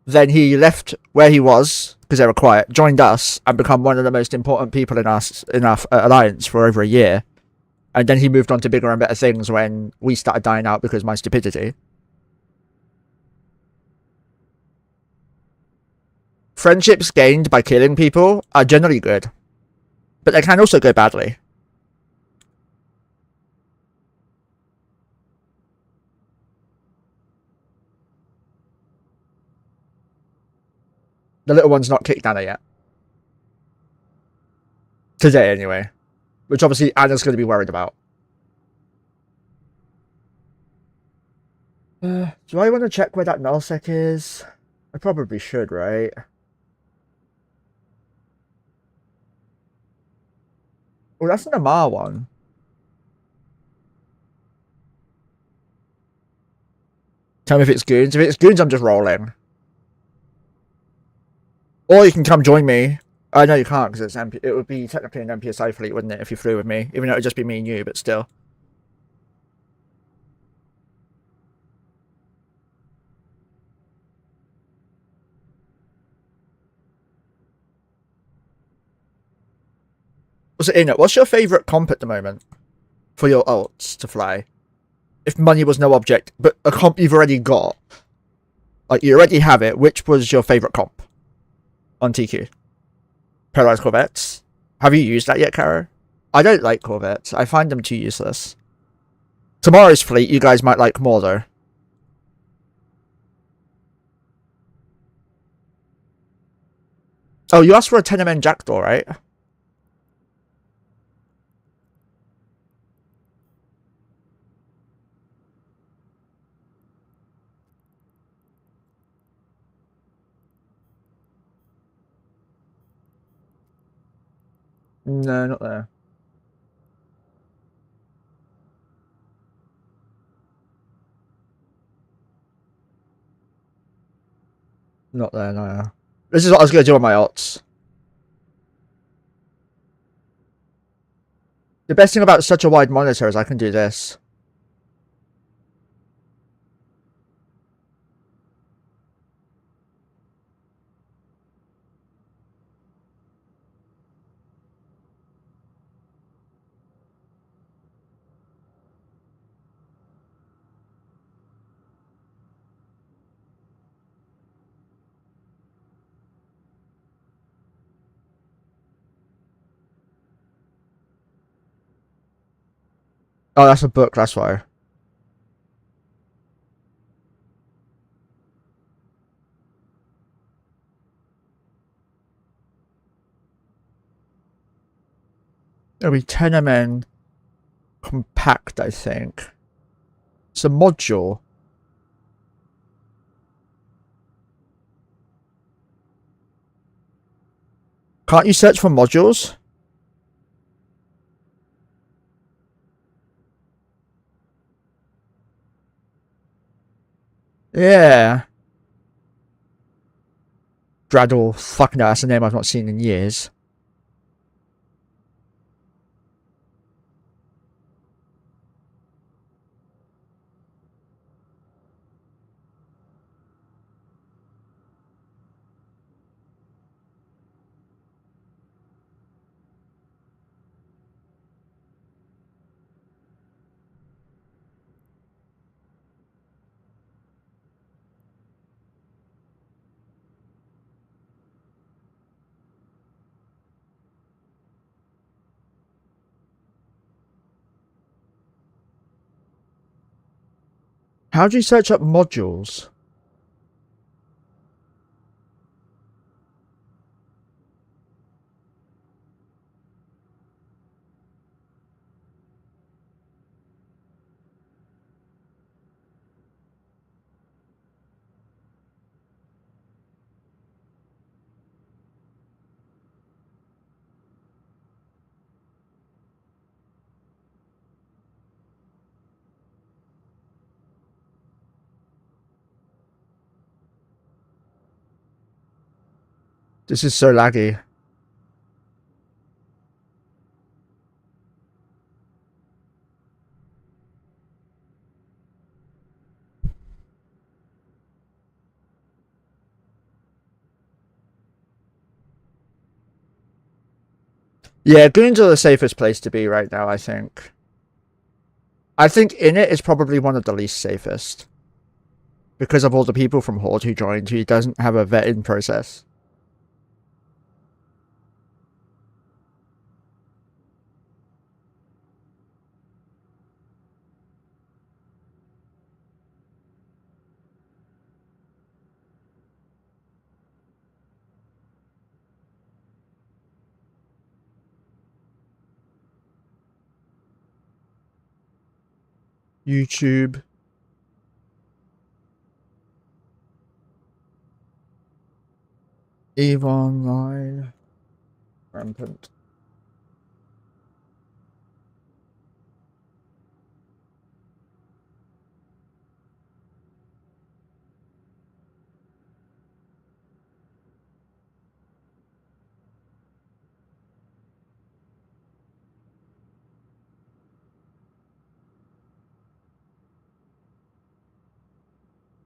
Then he left where he was because they were quiet, joined us, and become one of the most important people in our alliance for over a year. And then he moved on to bigger and better things when we started dying out because of my stupidity. Friendships gained by killing people are generally good, but they can also go badly. The little one's not kicked Anna yet. Today, anyway. Which obviously Anna's going to be worried about. Do I want to check where that nullsec is? I probably should, right? Oh, that's an Amar one. Tell me if it's goons. If it's goons, I'm just rolling. Or you can come join me. I know you can't because it would be technically an NPSI fleet, wouldn't it, if you flew with me? Even though it would just be me and you, but still. So, Ina, what's your favourite comp at the moment for your ults to fly? If money was no object, but a comp you've already got, like you already have it, which was your favourite comp on TQ? Paralyzed Corvettes? Have you used that yet, Caro? I don't like Corvettes. I find them too useless. Tomorrow's fleet, you guys might like more, though. Oh, you asked for a 10MN Jackdaw, right? No, not there. Not there, no. This is what I was going to do on my ults. The best thing about such a wide monitor is I can do this. Oh, that's a book, that's why. It'll be Tenement Compact, I think. It's a module. Can't you search for modules? Yeah. Draddle. Fuck no, that's a name I've not seen in years. How do you search up modules? This is so laggy. Yeah, Goons are the safest place to be right now, I think. I think in it is probably one of the least safest. Because of all the people from Horde who joined who doesn't have a vetting process. YouTube. EVE Online. Rampant.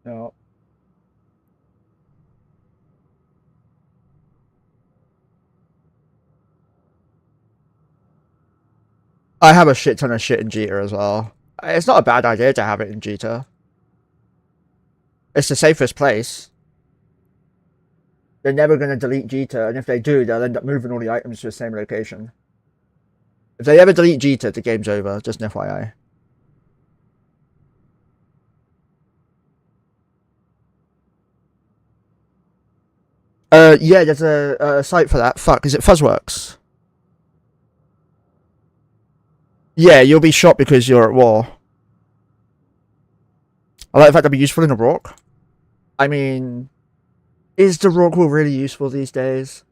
No. I have a shit ton of shit in Jita as well. It's not a bad idea to have it in Jita. It's the safest place. They're never going to delete Jita, and if they do, they'll end up moving all the items to the same location. If they ever delete Jita, the game's over, just an FYI. Yeah, there's a site for that. Fuck, is it Fuzzworks? Yeah, you'll be shot because you're at war. I like the fact that be useful in a rock. I mean, is the Rorqual really useful these days?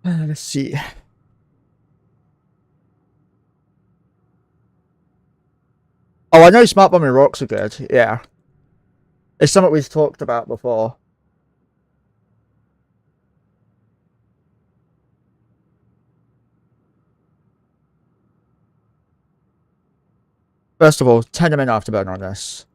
Let's see. Oh, I know smart bombing rocks are good. Yeah. It's something we've talked about before. First of all, 10 minute afterburn on this.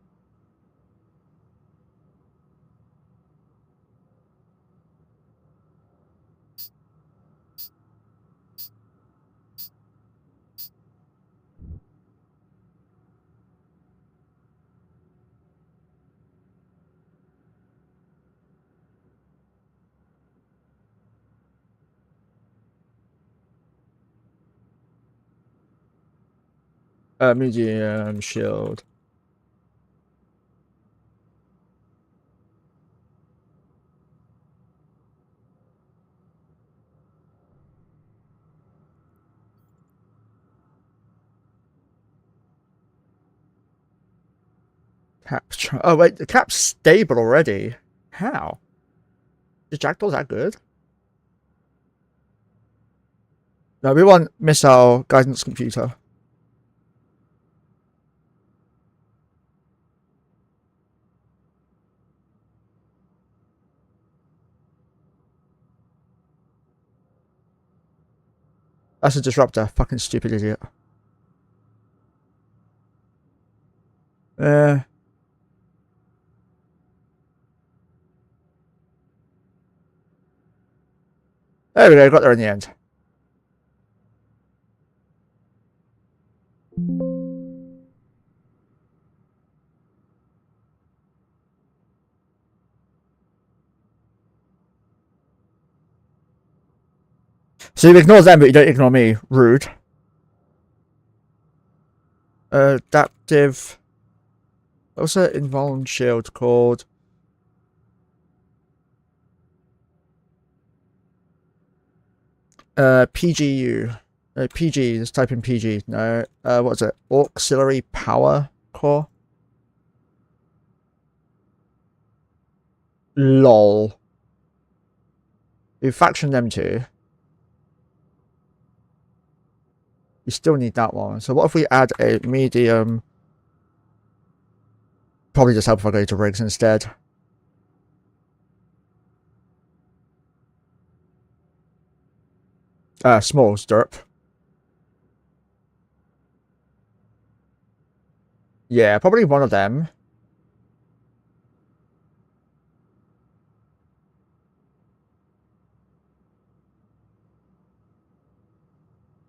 Medium shield. Cap's. Oh wait, the cap's stable already. How? Is Jackdaw that good? No, we want missile guidance computer. That's a disruptor. Fucking stupid idiot. There we go. Got there in the end. So you ignore them, but you don't ignore me. Rude. Adaptive. What's that invuln shield called? PGU. PG. Let's type in PG. No. What's it? Auxiliary power core. Lol. You faction them too. You still need that one. So what if we add a medium? Probably just help if I go to rigs instead. Small stirrup. Yeah, probably one of them.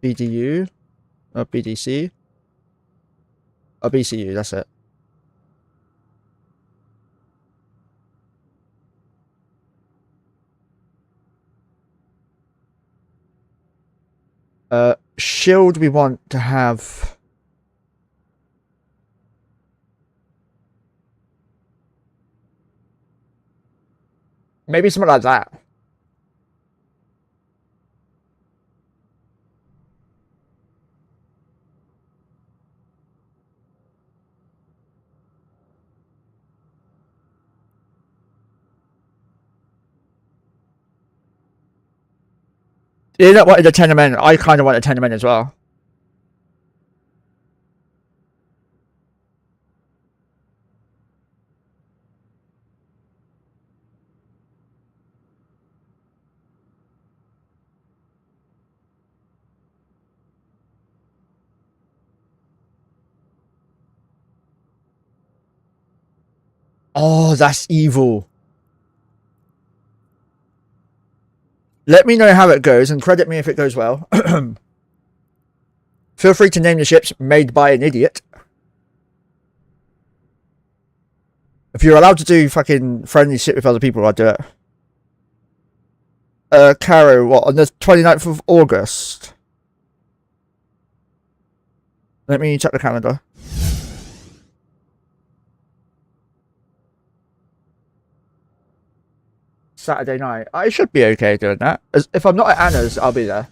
BDU. Or BDC. Or BCU, that's it. Shield we want to have. Maybe something like that. You don't want a tenement. I kind of want a tenement as well. Oh, that's evil. Let me know how it goes and credit me if it goes well. Feel free to name the ships made by an idiot. If you're allowed to do fucking friendly shit with other people, I'd do it. Caro, what, on the 29th of August? Let me check the calendar. Saturday night. I should be okay doing that. If I'm not at Anna's, I'll be there.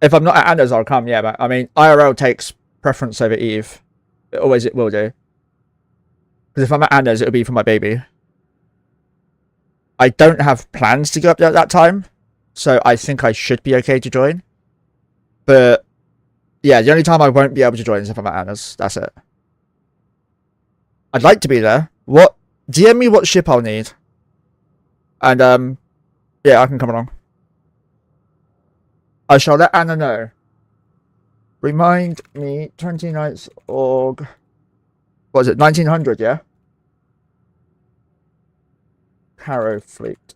If I'm not at Anna's, I'll come. Yeah, but I mean, IRL takes preference over Eve. It will do. Because if I'm at Anna's, it'll be for my baby. I don't have plans to go up there at that time, so I think I should be okay to join. But yeah, the only time I won't be able to join is if I'm at Anna's. That's it. I'd like to be there. What? DM me what ship I'll need. And yeah, I can come along. I shall let Anna know. Remind me, 29th org. What is it? 1900, yeah? Harrow Fleet.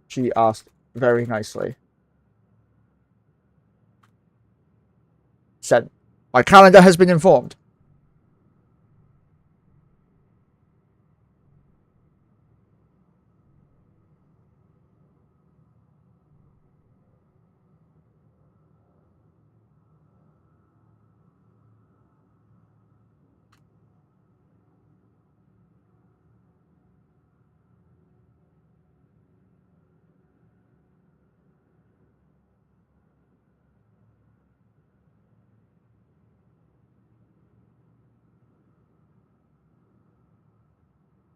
She asked very nicely. Sent. My calendar has been informed.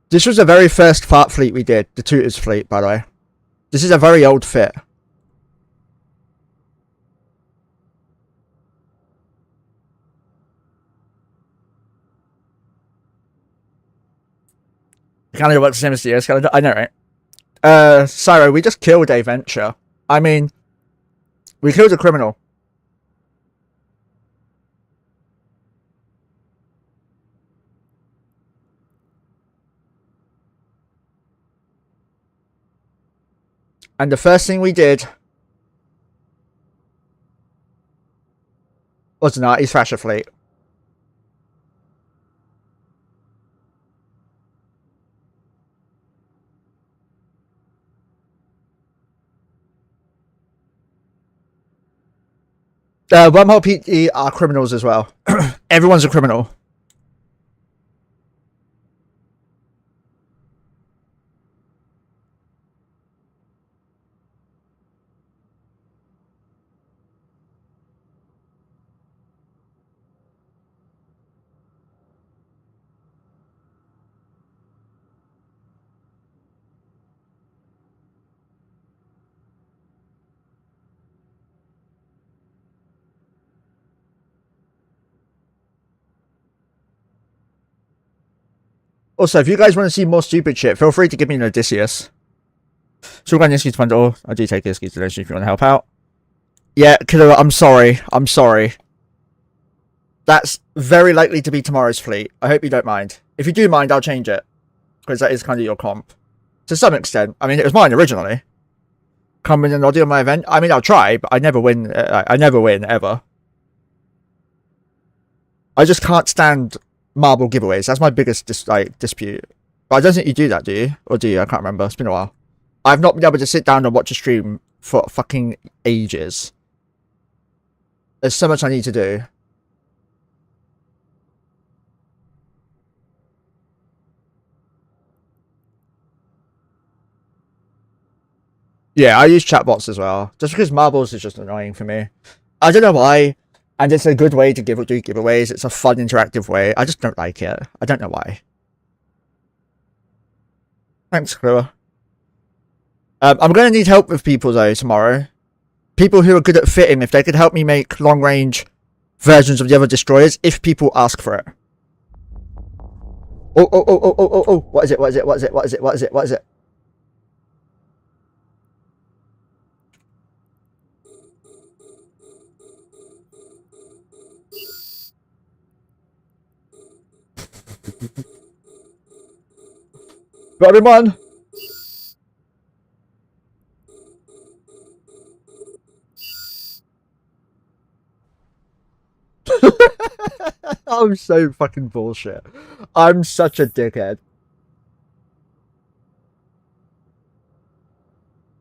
This was the very first fart fleet we did. The Tutors fleet, by the way. This is a very old fit. The calendar works the same as the year's calendar. I know, right? Cyro, we just killed a venture. I mean, we killed a criminal. And the first thing we did was an Artie Thrasher fleet. Wormhole PT are criminals as well. Everyone's a criminal. Also, if you guys want to see more stupid shit, feel free to give me an Odysseus. Shulgan Yiski to Pandor. I do take Yiski to donation if you want to help out. Yeah, Killer, I'm sorry. I'm sorry. That's very likely to be tomorrow's fleet. I hope you don't mind. If you do mind, I'll change it. Because that is kind of your comp. To some extent. I mean, it was mine originally. Come in and I'll do my event. I mean, I'll try, but I never win. I never win, ever. I just can't stand marble giveaways. That's my biggest dispute. But I don't think you do that, do you? Or do you? I can't remember. It's been a while. I've not been able to sit down and watch a stream for fucking ages. There's so much I need to do. Yeah, I use chatbots as well. Just because marbles is just annoying for me. I don't know why. And it's a good way to do giveaways. It's a fun, interactive way. I just don't like it. I don't know why. Thanks, Clua. I'm going to need help with people, though, tomorrow. People who are good at fitting, if they could help me make long-range versions of the other destroyers, if people ask for it. Oh. What is it? What is it? What is it? What is it? What is it? What is it? Got him on. I'm so fucking bullshit. I'm such a dickhead.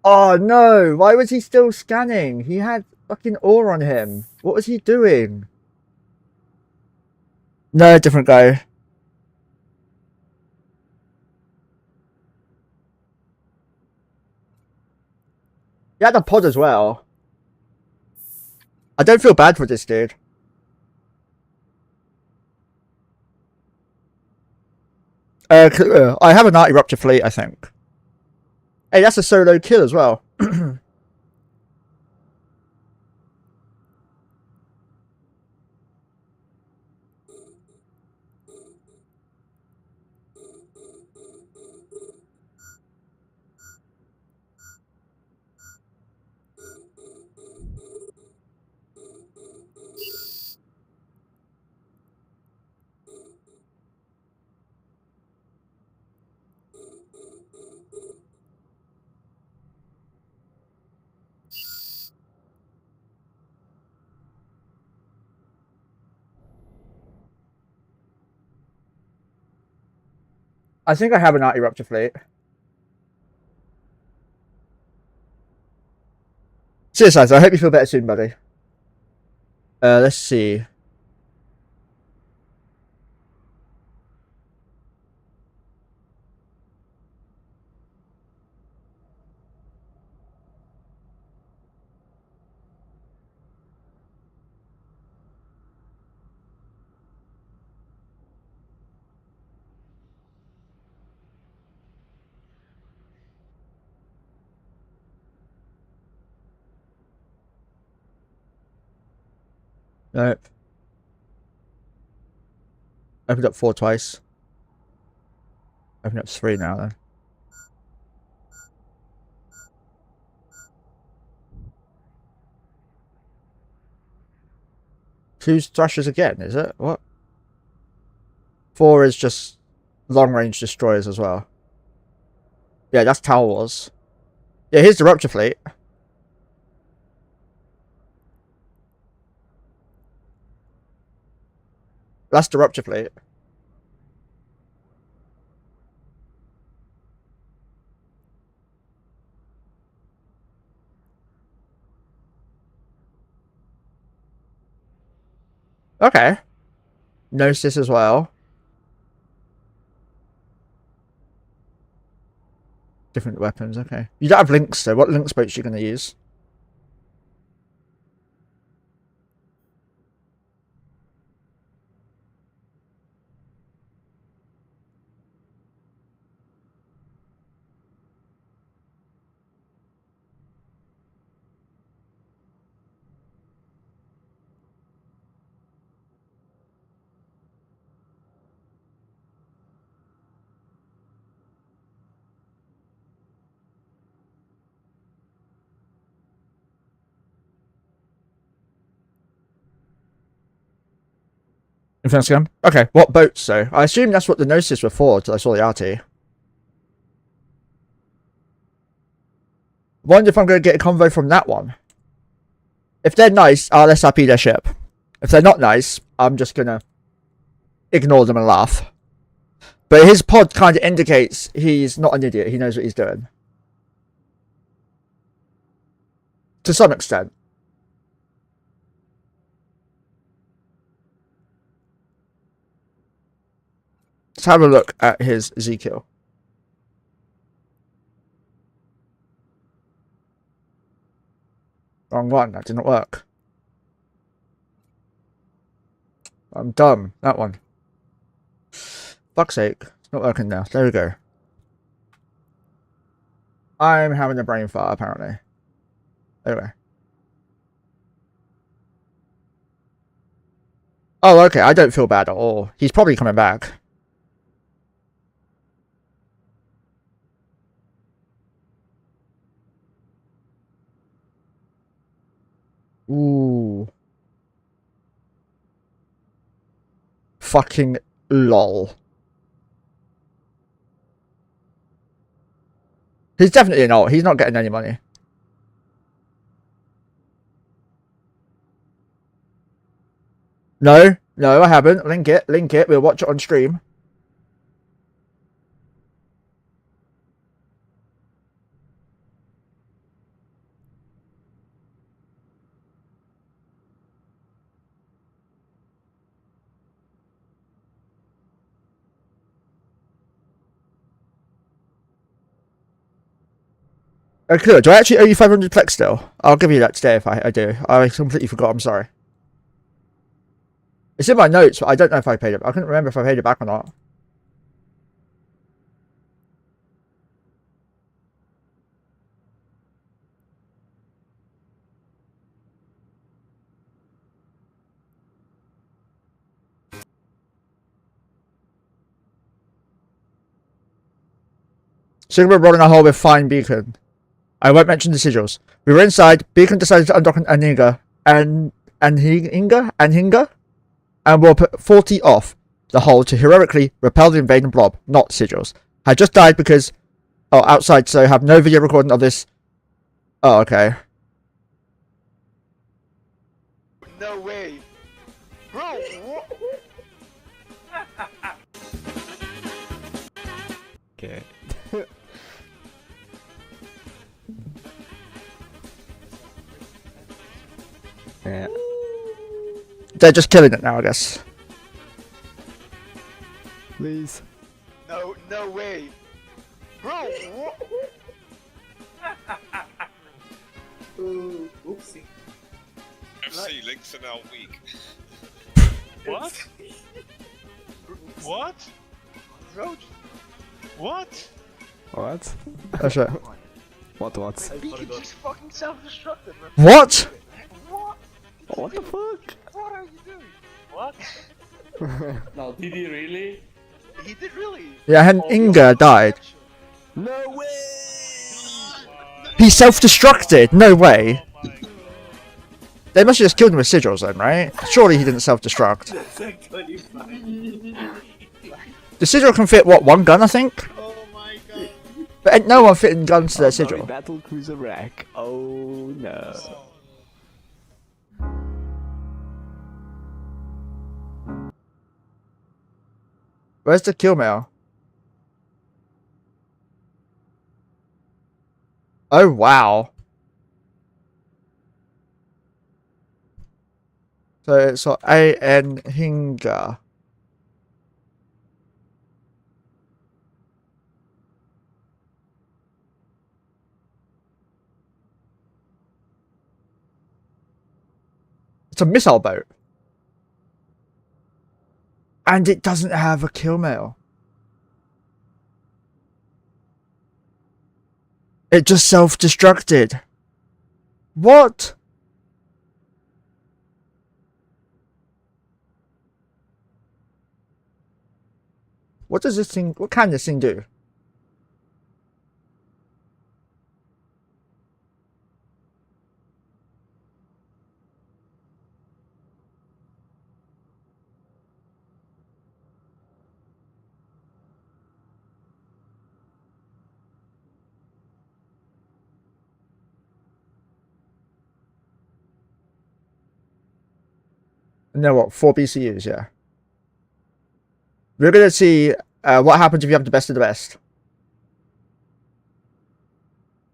Oh no, why was he still scanning? He had fucking ore on him. What was he doing? No, different guy. He had a pod as well. I don't feel bad for this dude. I have an Arty-Rupture fleet, I think. Hey, that's a solo kill as well. I think I have an Arty-Rupture fleet. Cheers, I hope you feel better soon, buddy. Let's see. Nope. Opened up 4 twice. Opened up 3 now then. Two thrashers again, is it? What? 4 is just long range destroyers as well. Yeah, that's Tower Wars. Yeah, here's the Rupture fleet. That's the Rupture fleet. Okay. Gnosis as well. Different weapons, okay. You don't have links though. What link boats are you going to use? Influence gun? Okay, what boats though? I assume that's what the Gnosis were for till I saw the RT. Wonder if I'm going to get a convo from that one. If they're nice, I'll SRP their ship. If they're not nice, I'm just going to ignore them and laugh. But his pod kind of indicates he's not an idiot. He knows what he's doing. To some extent. Let's have a look at his Z-kill. Wrong one. That didn't work. I'm dumb. That one. Fuck's sake. It's not working now. There we go. I'm having a brain fart, apparently. Anyway. Oh, okay. I don't feel bad at all. He's probably coming back. Ooh. Fucking lol. He's definitely an alt. He's not getting any money. No, no, I haven't. Link it, link it. We'll watch it on stream. Cool. Do I actually owe you 500 plex still? I'll give you that today if I do. I completely forgot. I'm sorry. It's in my notes, but I don't know if I paid it. I couldn't remember if I paid it back or not. Sigma rolling a hole with fine beacon. I won't mention the sigils. We were inside. Beacon decided to undock an Aninga and Hinga, and we'll put 40 off the hole to heroically repel the invading blob, not sigils. I just died because outside, so I have no video recording of this. Oh, okay.
No way, bro.
Okay. Yeah.
They're just killing it now, I guess.
Please.
No way, bro.
Ooh, oopsie.
FC links are now weak.
What? What?
Bro,
What?
What?
That's right.
What?
Beacon just fucking self-destructed, man.
What?
What?
What the fuck?
What are you doing?
What?
No, did he really?
He did really.
Yeah, and Inga died.
No way!
He self-destructed. No way.
Oh my god.
They must have just killed him with sigils then, right? Surely he didn't self-destruct.
That's actually fine.
The sigil can fit, what, one gun, I think?
Oh my god.
But ain't no one fitting guns to their
Sorry,
sigil.
battle cruiser wreck. Oh no.
Where's the kill mail? Oh, wow. So it's A.N. Hinga. It's a missile boat. And it doesn't have a kill mail. It just self-destructed. What? What does this thing, what can this thing do? No, what, 4 BCUs, yeah. We're going to see what happens if you have the best of the best.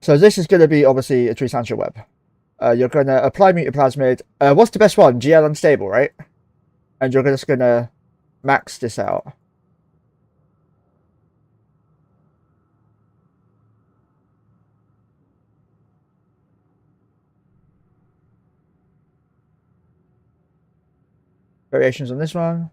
So this is going to be, obviously, a tree sanctuary web. You're going to apply mutaplasmid. What's the best one? GL unstable, right? And you're just going to max this out. Variations on this one.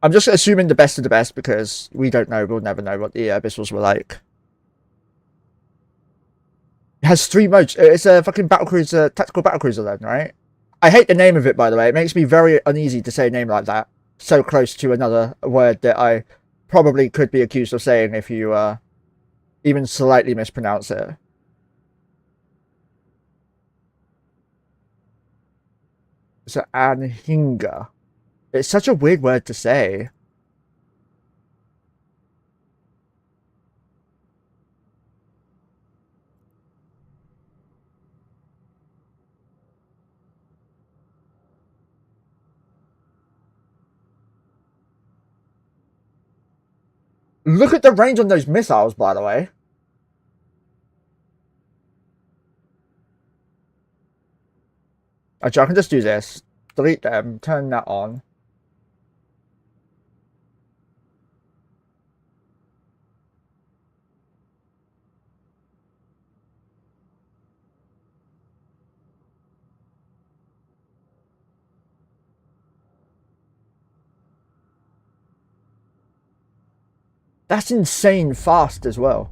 I'm just assuming the best of the best because we don't know. We'll never know what the abyssals were like. It has 3 modes. It's a fucking battlecruiser, tactical battlecruiser then, right? I hate the name of it, by the way. It makes me very uneasy to say a name like that. So close to another word that I probably could be accused of saying if you even slightly mispronounce it. So Anhinga. It's such a weird word to say. Look at the range on those missiles, by the way. Actually, I can just do this. delete them, turn that on. That's insane fast as well.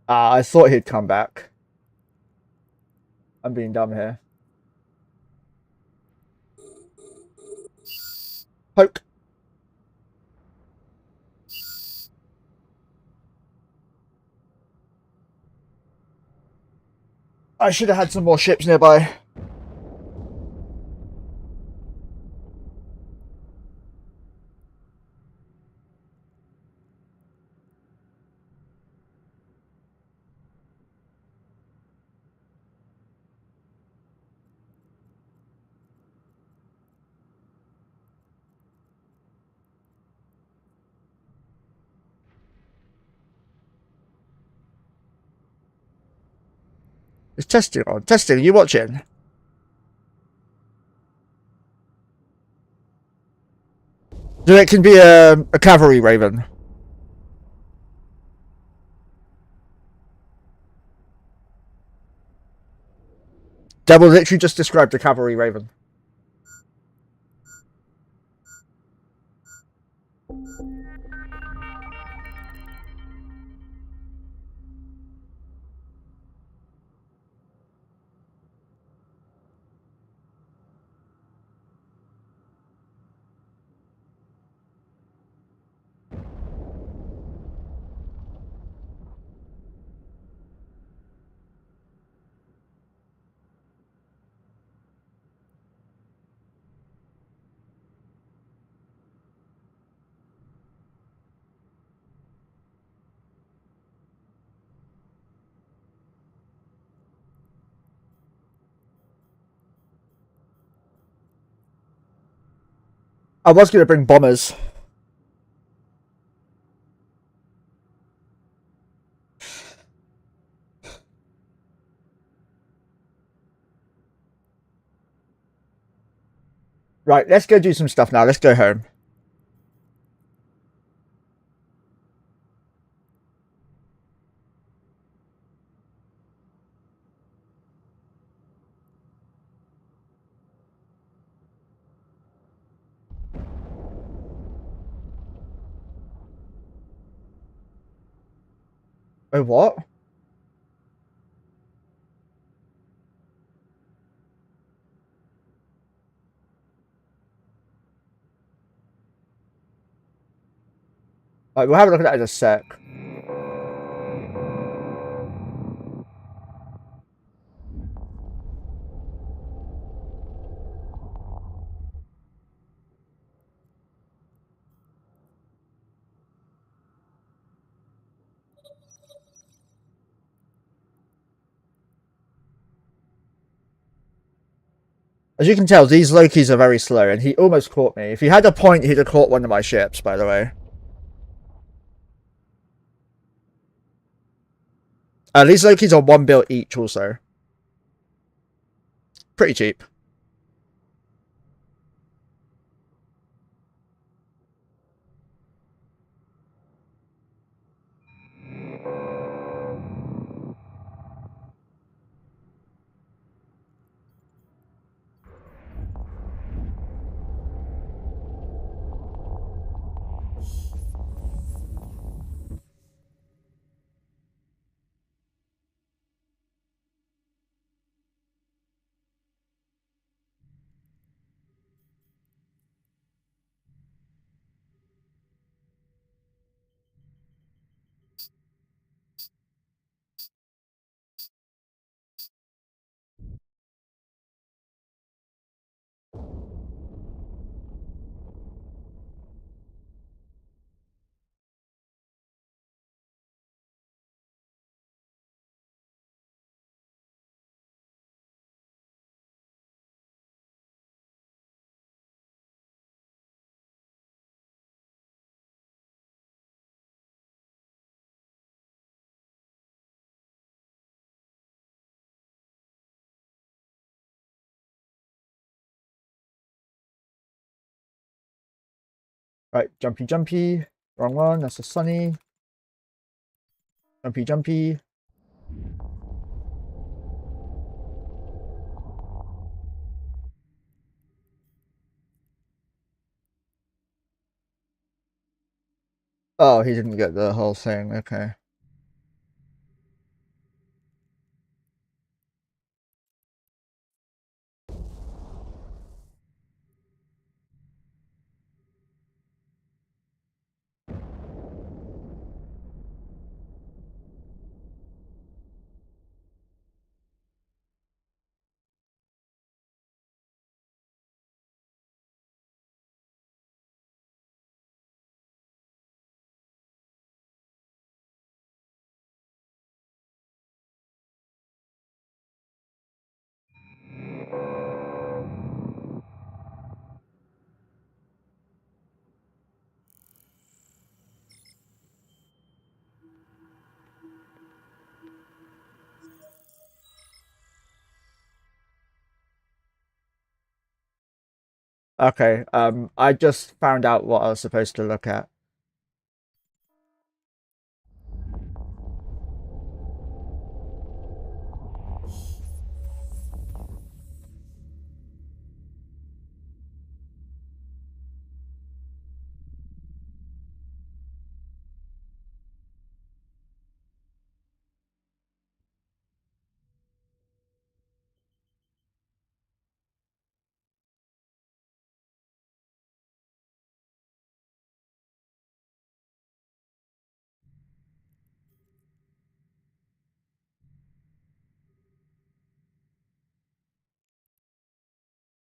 I thought he'd come back. I'm being dumb here. Poke. I should have had some more ships nearby. It's testing on. Testing, are you watching? So it can be a cavalry raven. Devil literally just described a cavalry raven. I was going to bring bombers. Right, let's go do some stuff now. Let's go home. Oh, what? Right, we'll have a look at that in a sec. As you can tell, these Lokis are very slow, and he almost caught me. If he had a point, he'd have caught one of my ships, by the way. These Lokis are 1 bill each, also. Pretty cheap. Right, jumpy, jumpy. Wrong one. That's a sunny. Jumpy, jumpy. Oh, he didn't get the whole thing. Okay. Okay, I just found out what I was supposed to look at.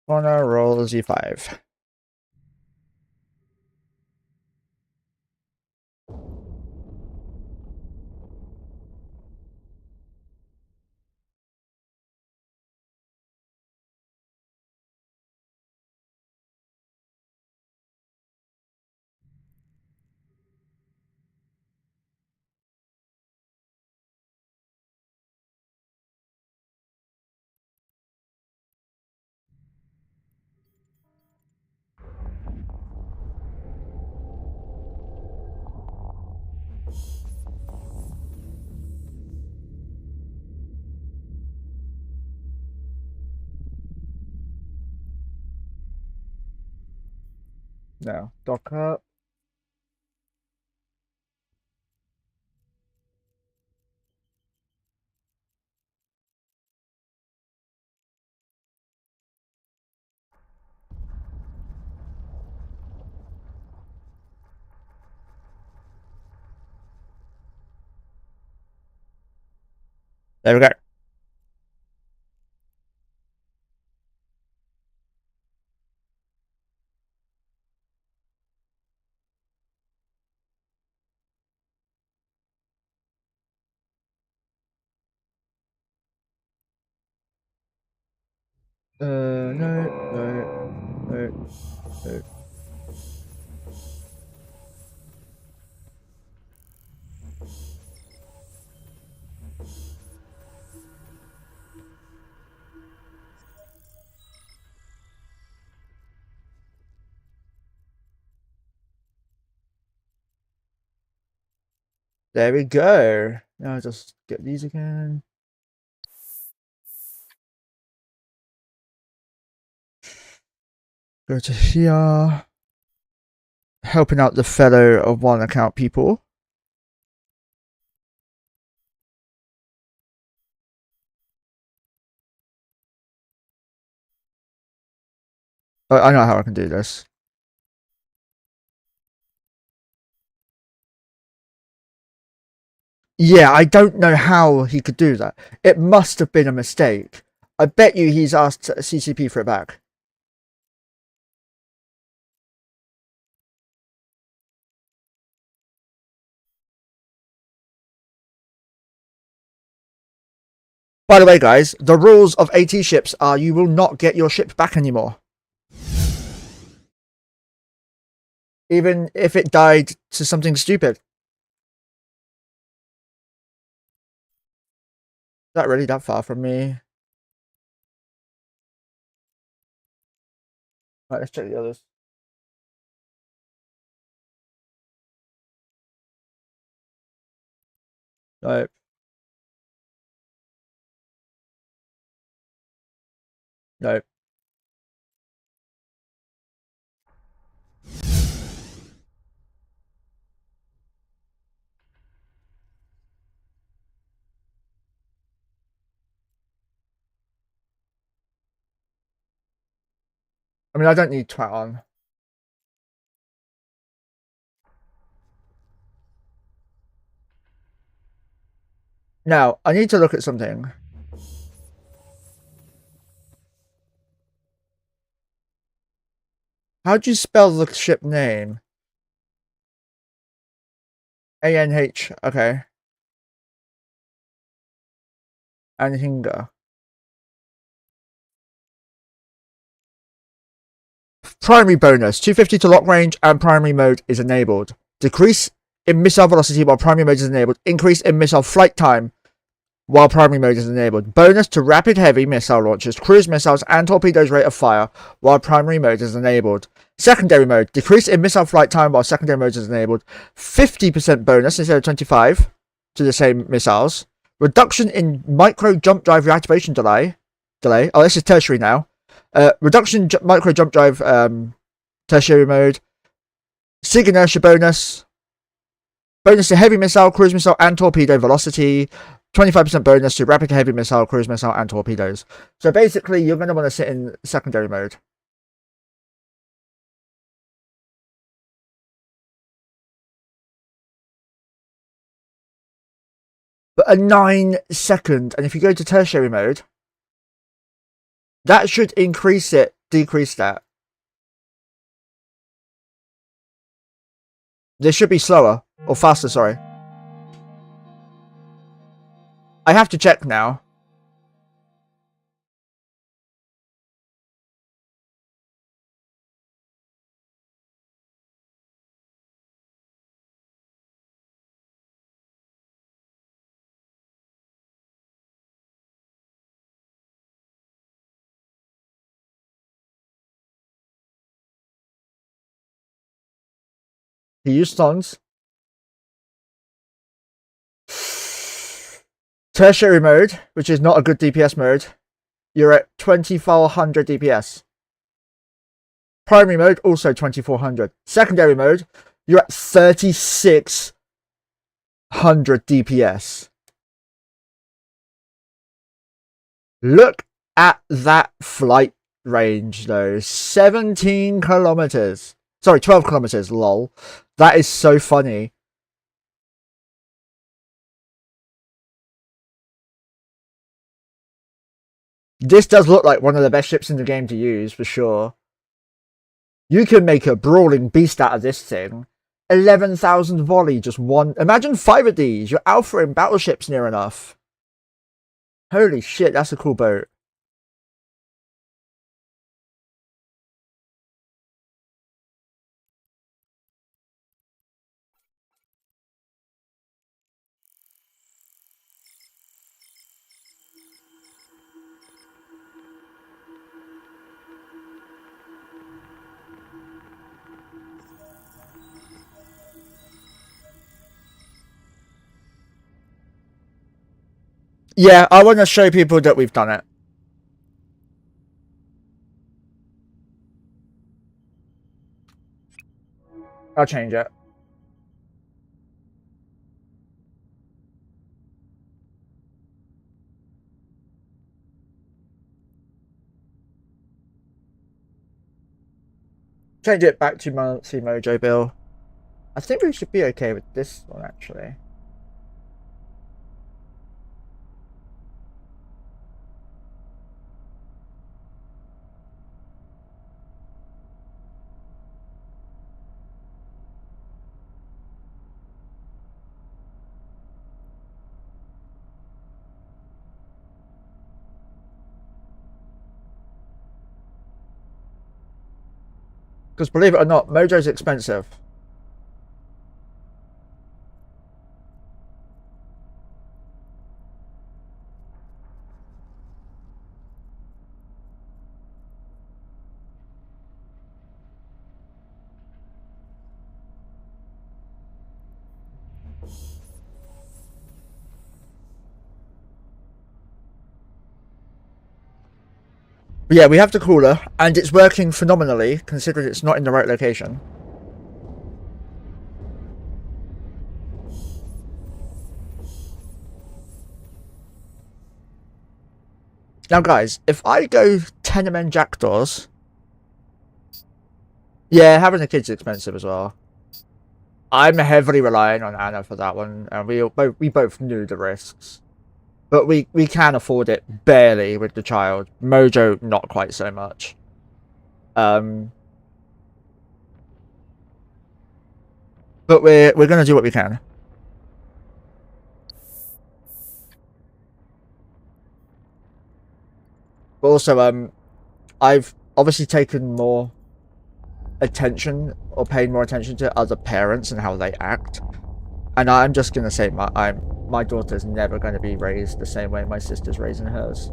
Wanna roll Z5. No, dock up. There we go. No. There we go. Now just get these again. Go to here. Helping out the fellow of one account people. Oh, I know how I can do this. Yeah, I don't know how he could do that. It must have been a mistake. I bet you he's asked CCP for it back. By the way, guys, the rules of AT ships are you will not get your ship back anymore. Even if it died to something stupid. Is that really that far from me? Right, let's check the others. Nope. Nope. I mean, I don't need twat on. Now, I need to look at something. How do you spell the ship name? A-N-H, okay. Anhinga. Primary bonus, 250 to lock range and primary mode is enabled. Decrease in missile velocity while primary mode is enabled. Increase in missile flight time while primary mode is enabled. Bonus to rapid heavy missile launchers, cruise missiles, and torpedoes rate of fire while primary mode is enabled. Secondary mode, decrease in missile flight time while secondary mode is enabled. 50% bonus instead of 25 to the same missiles. Reduction in micro jump drive reactivation delay. Oh, this is tertiary now. Reduction micro jump drive tertiary mode. Sig inertia bonus. Bonus to heavy missile, cruise missile, and torpedo velocity. 25% bonus to rapid heavy missile, cruise missile, and torpedoes. So basically, you're going to want to sit in secondary mode. But a 9-second, and if you go to tertiary mode, that should increase it, decrease that. This should be slower, or faster, sorry. I have to check now. He used songs. Tertiary mode, which is not a good DPS mode, you're at 2400 DPS. Primary mode, also 2400. Secondary mode, you're at 3600 DPS. Look at that flight range, though. 17 kilometers. Sorry, 12 kilometers, lol. That is so funny. This does look like one of the best ships in the game to use, for sure. You can make a brawling beast out of this thing. 11,000 volley, just one. Imagine 5 of these. You're alpha in battleships near enough. Holy shit, that's a cool boat. Yeah, I want to show people that we've done it. I'll change it. Change it back to monthly mojo bill. I think we should be okay with this one, actually. Because believe it or not, mojo's expensive. But yeah, we have the cooler, and it's working phenomenally, considering it's not in the right location. Now, guys, if I go Tenement Jackdaws... Yeah, having a kid's expensive as well. I'm heavily relying on Anna for that one, and we both knew the risks. But we can afford it barely with the child. Mojo, not quite so much. But we're gonna do what we can. But also, I've obviously taken more attention or paid more attention to other parents and how they act, and I'm just gonna say my daughter's never going to be raised the same way my sister's raising hers.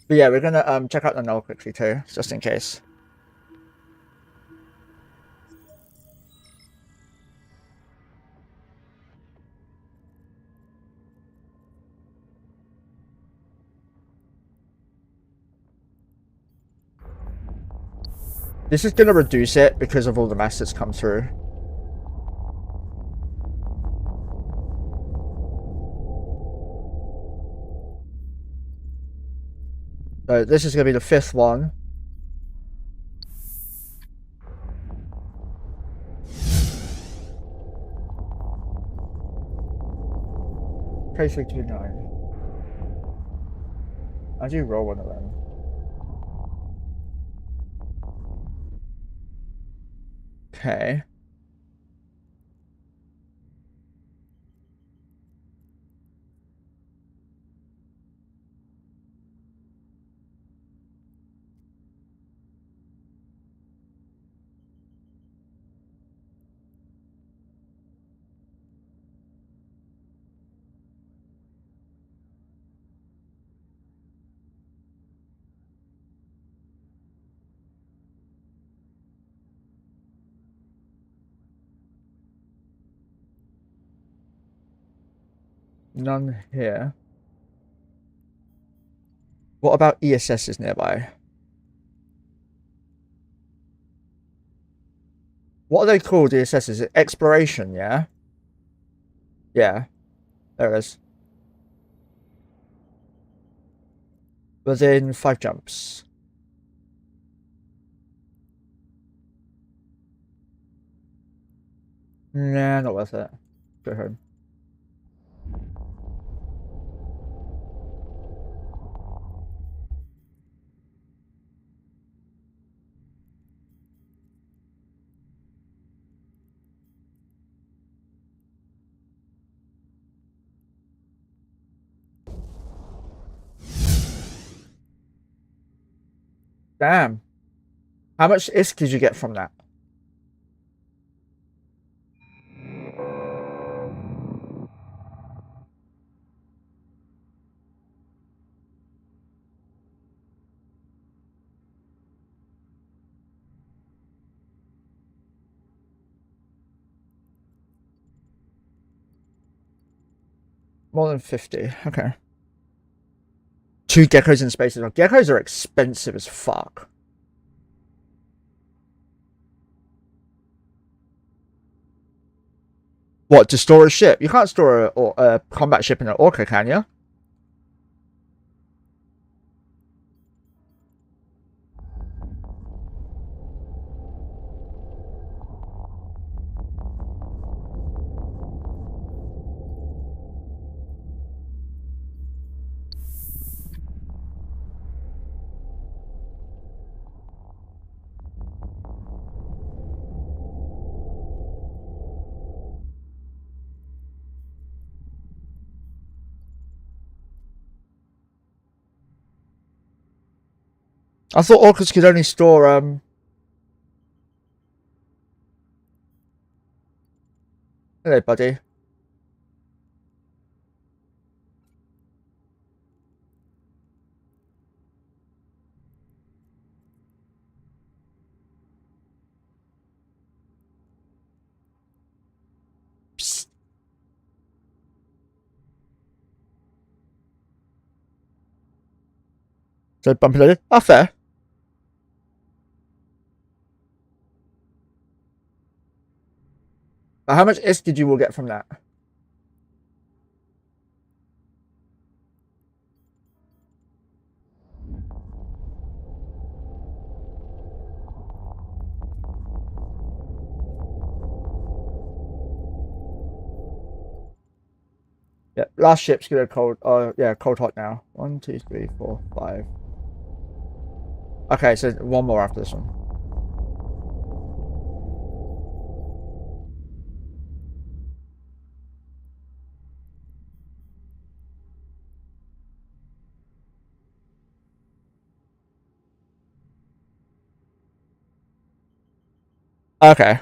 But yeah, we're gonna check out the null quickly too, just in case. This is gonna reduce it because of all the mess that's come through. So this is gonna be the 5th one. K329. I do roll one of them. Okay. None here. What about ESS is nearby? What are they called, ESS? Is it exploration, yeah? Yeah. There it is. Within 5 jumps. Nah, not worth it. Go home. Damn. How much ISK did you get from that? More than 50. Okay. 2 geckos in space as well. Geckos are expensive as fuck. What, to store a ship? You can't store a combat ship in an orca, can you? I thought orcas could only store Hello, buddy. Psst. So bumpy loaded. Oh, fair. But how much is did you will get from that? Yeah, last ship's gonna cold. Yeah, cold hot now. 1, 2, 3, 4, 5. Okay, so one more after this one. Okay.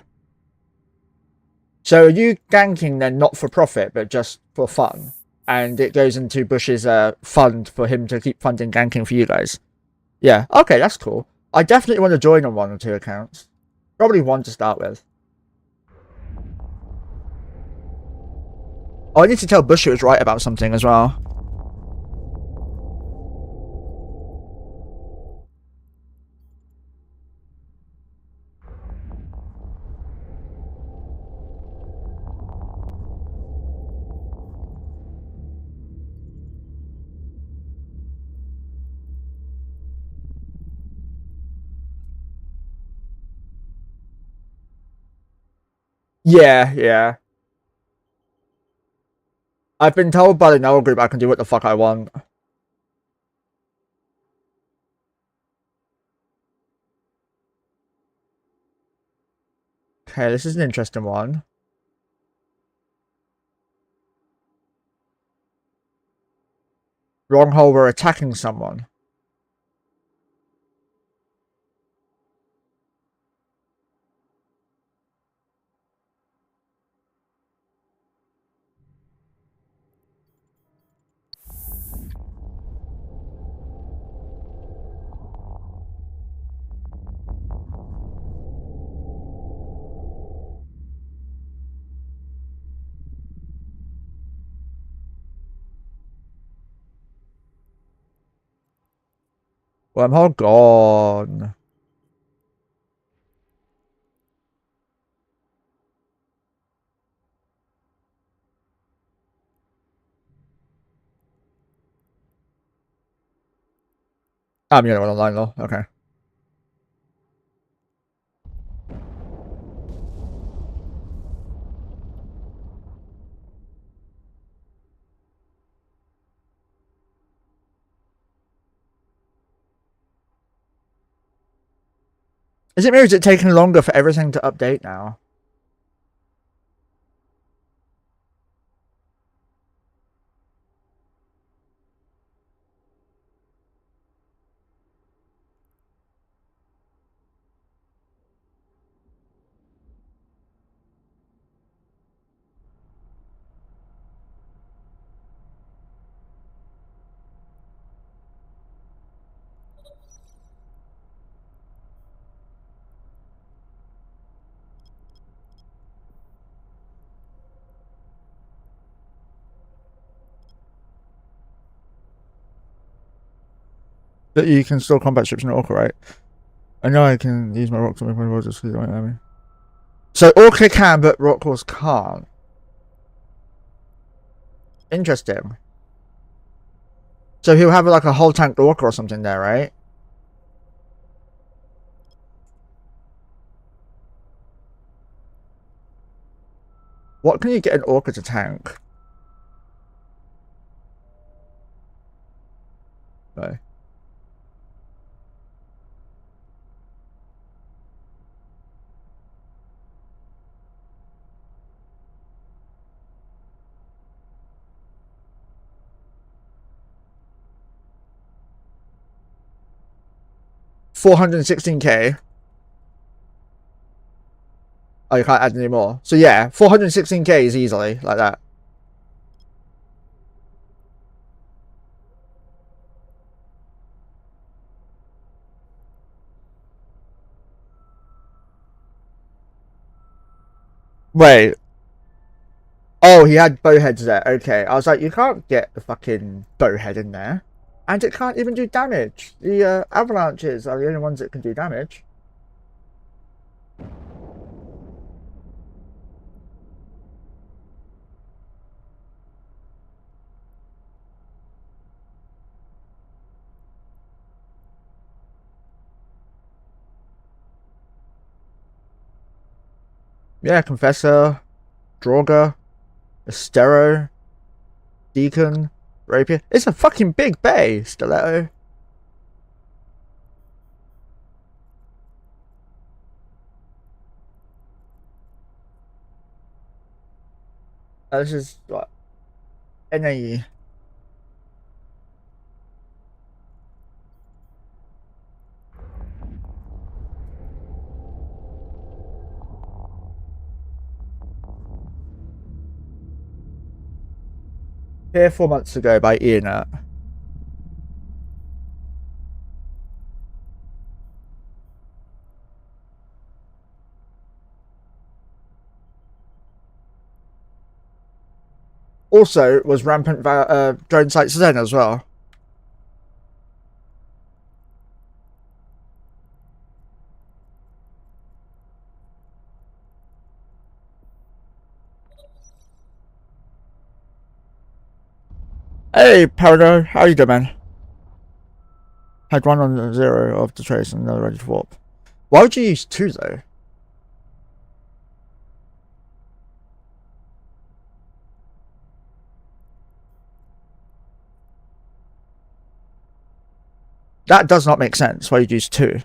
So are you ganking then not for profit, but just for fun? And it goes into Bush's fund for him to keep funding ganking for you guys. Yeah, okay, that's cool. I definitely want to join on 1 or 2 accounts. Probably 1 to start with. Oh, I need to tell Bush he was right about something as well. Yeah, yeah. I've been told by the Noel group I can do what the fuck I want. Okay, this is an interesting one. Wormhole, we're attacking someone. Wormhole gone. I'm the only one online though. Okay. Is it me or is it taking longer for everything to update now? That you can store combat ships in Orca, right? I know I can use my rocks to make my roads just because I don't have me. So Orca can, but Rockwalls can't. Interesting. So he'll have like a whole tank Orca or something there, right? What can you get an Orca to tank? No. 416k. Oh, you can't add any more. So yeah, 416k is easily like that. Wait. Oh, he had bowheads there. Okay, I was like, you can't get the fucking bowhead in there. And it can't even do damage. The avalanches are the only ones that can do damage. Yeah, Confessor, Draugr, Estero, Deacon, Rapier. It's a fucking big bay, Stiletto. This is what? NAE. Here 4 months ago by Ian. Also was rampant drone sites then as well. Hey, Parado, how you doing, man? Had one on the 0 of the trace and another ready to warp. Why would you use 2 though? That does not make sense why you'd use 2.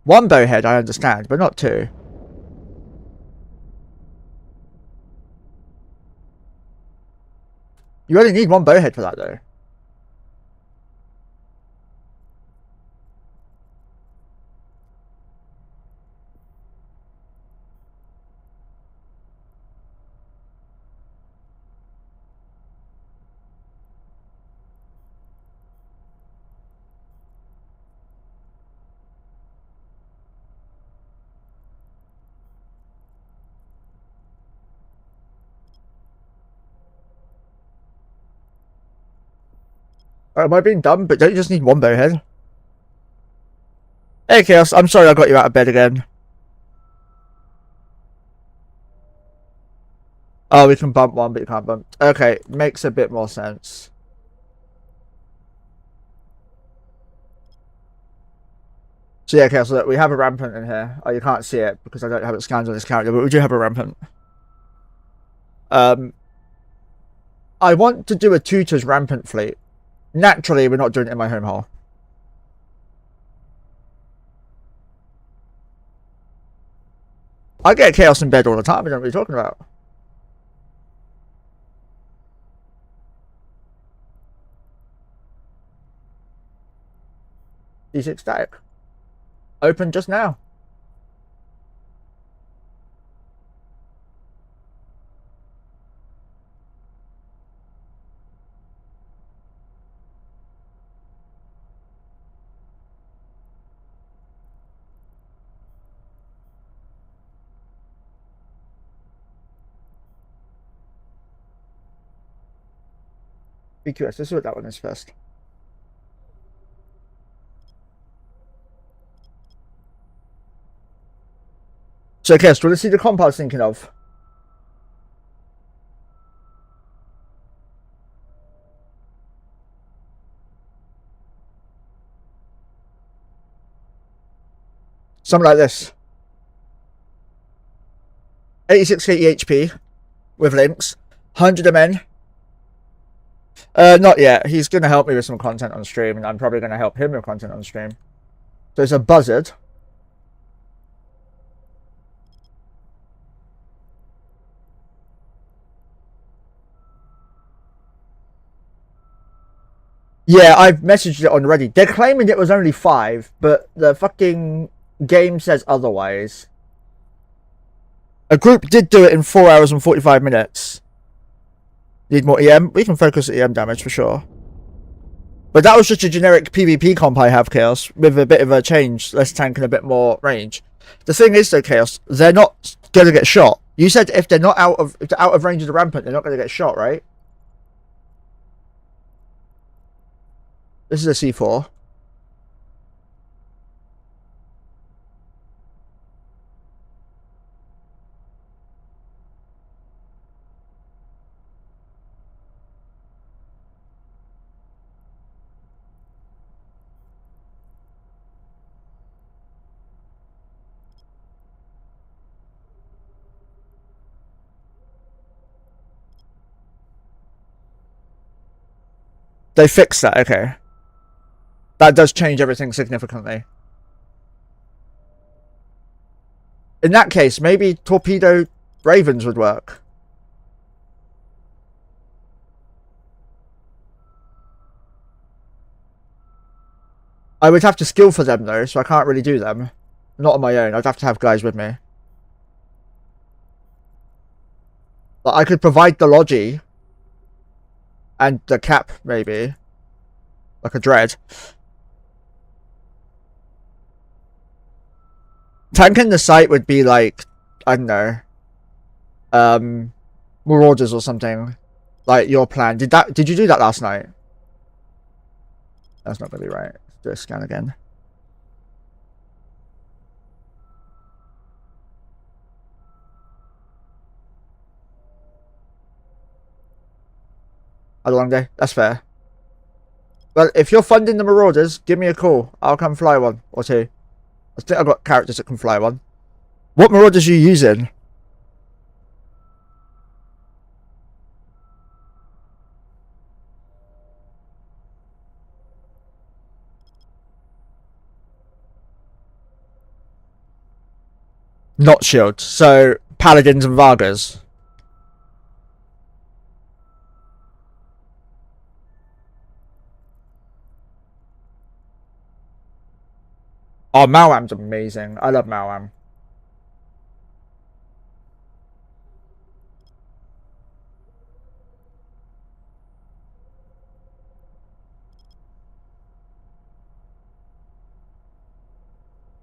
1 bowhead I understand, but not 2. You only need 1 bowhead for that though. Am I being dumb? But don't you just need 1 bowhead? Hey Chaos, I'm sorry I got you out of bed again. Oh, we can bump 1, but you can't bump. Okay, makes a bit more sense. So yeah, okay, so look, we have a rampant in here. Oh, you can't see it because I don't have it scanned on this character, but we do have a rampant. I want to do a tutor's rampant fleet. Naturally, we're not doing it in my home hole. I get chaos in bed all the time. I don't know what you're talking about. D6 static. Open just now. BQS, let's see what that one is first. So, okay, so let's see the comp I was thinking of. Something like this. 86k EHP with links. 100 MN. Not yet. He's going to help me with some content on stream, and I'm probably going to help him with content on stream. So it's a buzzard. Yeah, I've messaged it already. They're claiming it was only 5, but the fucking game says otherwise. A group did do it in 4 hours and 45 minutes. Need more EM? We can focus at EM damage for sure. But that was just a generic PvP comp I have, Chaos, with a bit of a change, less tank and a bit more range. The thing is though, Chaos, they're not going to get shot. You said if they're not out of range of the rampant, they're not going to get shot, right? This is a C4. They fixed that, okay. That does change everything significantly. In that case, maybe torpedo ravens would work. I would have to skill for them though, so I can't really do them. Not on my own, I'd have to have guys with me. But I could provide the logi. And the cap, maybe. Like a dread. Tanking the site would be like, I don't know. Marauders or something. Like your plan. Did you do that last night? That's not gonna be right. Let's do a scan again. Had a long day. That's fair. Well, if you're funding the Marauders, give me a call. I'll come fly one or two. I think I've got characters that can fly one. What Marauders are you using? Not shields. So, Paladins and Vargas. Oh, Malwam's amazing. I love Malwam.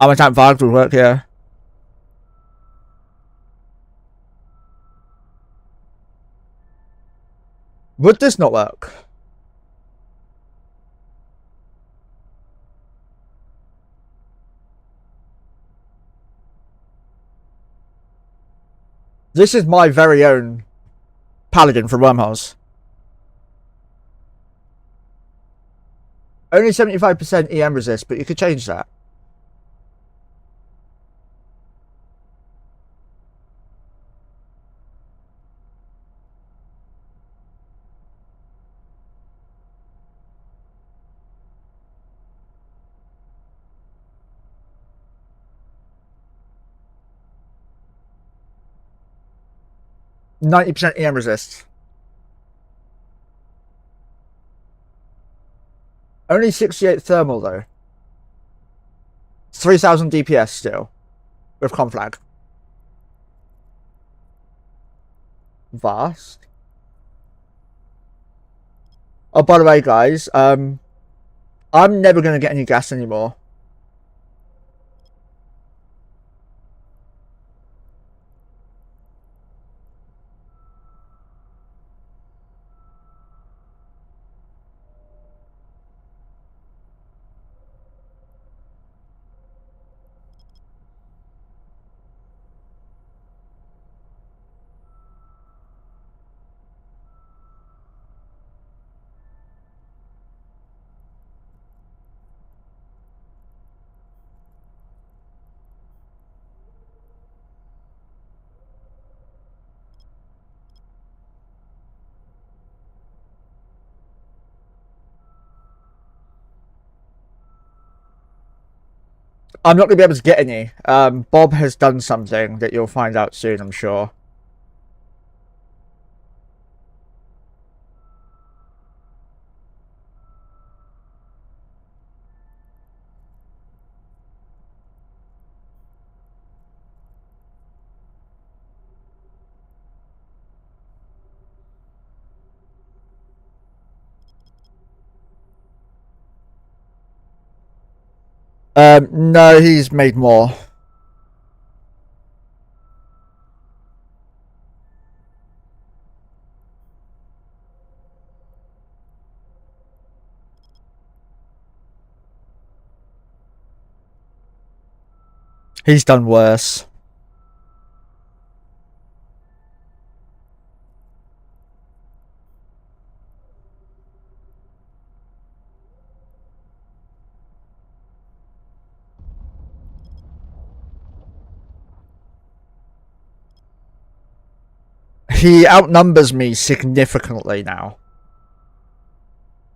I'm a tank Varg would work here. Would this not work? This is my very own Paladin from Wormholes. Only 75% EM resist, but you could change that. %90 EM resist. Only 68 thermal though. 3000 DPS still. With conflag. Vast. Oh, by the way, guys, I'm never going to get any gas anymore. I'm not going to be able to get any. Bob has done something that you'll find out soon, I'm sure. No, he's made more. He's done worse. He outnumbers me significantly now.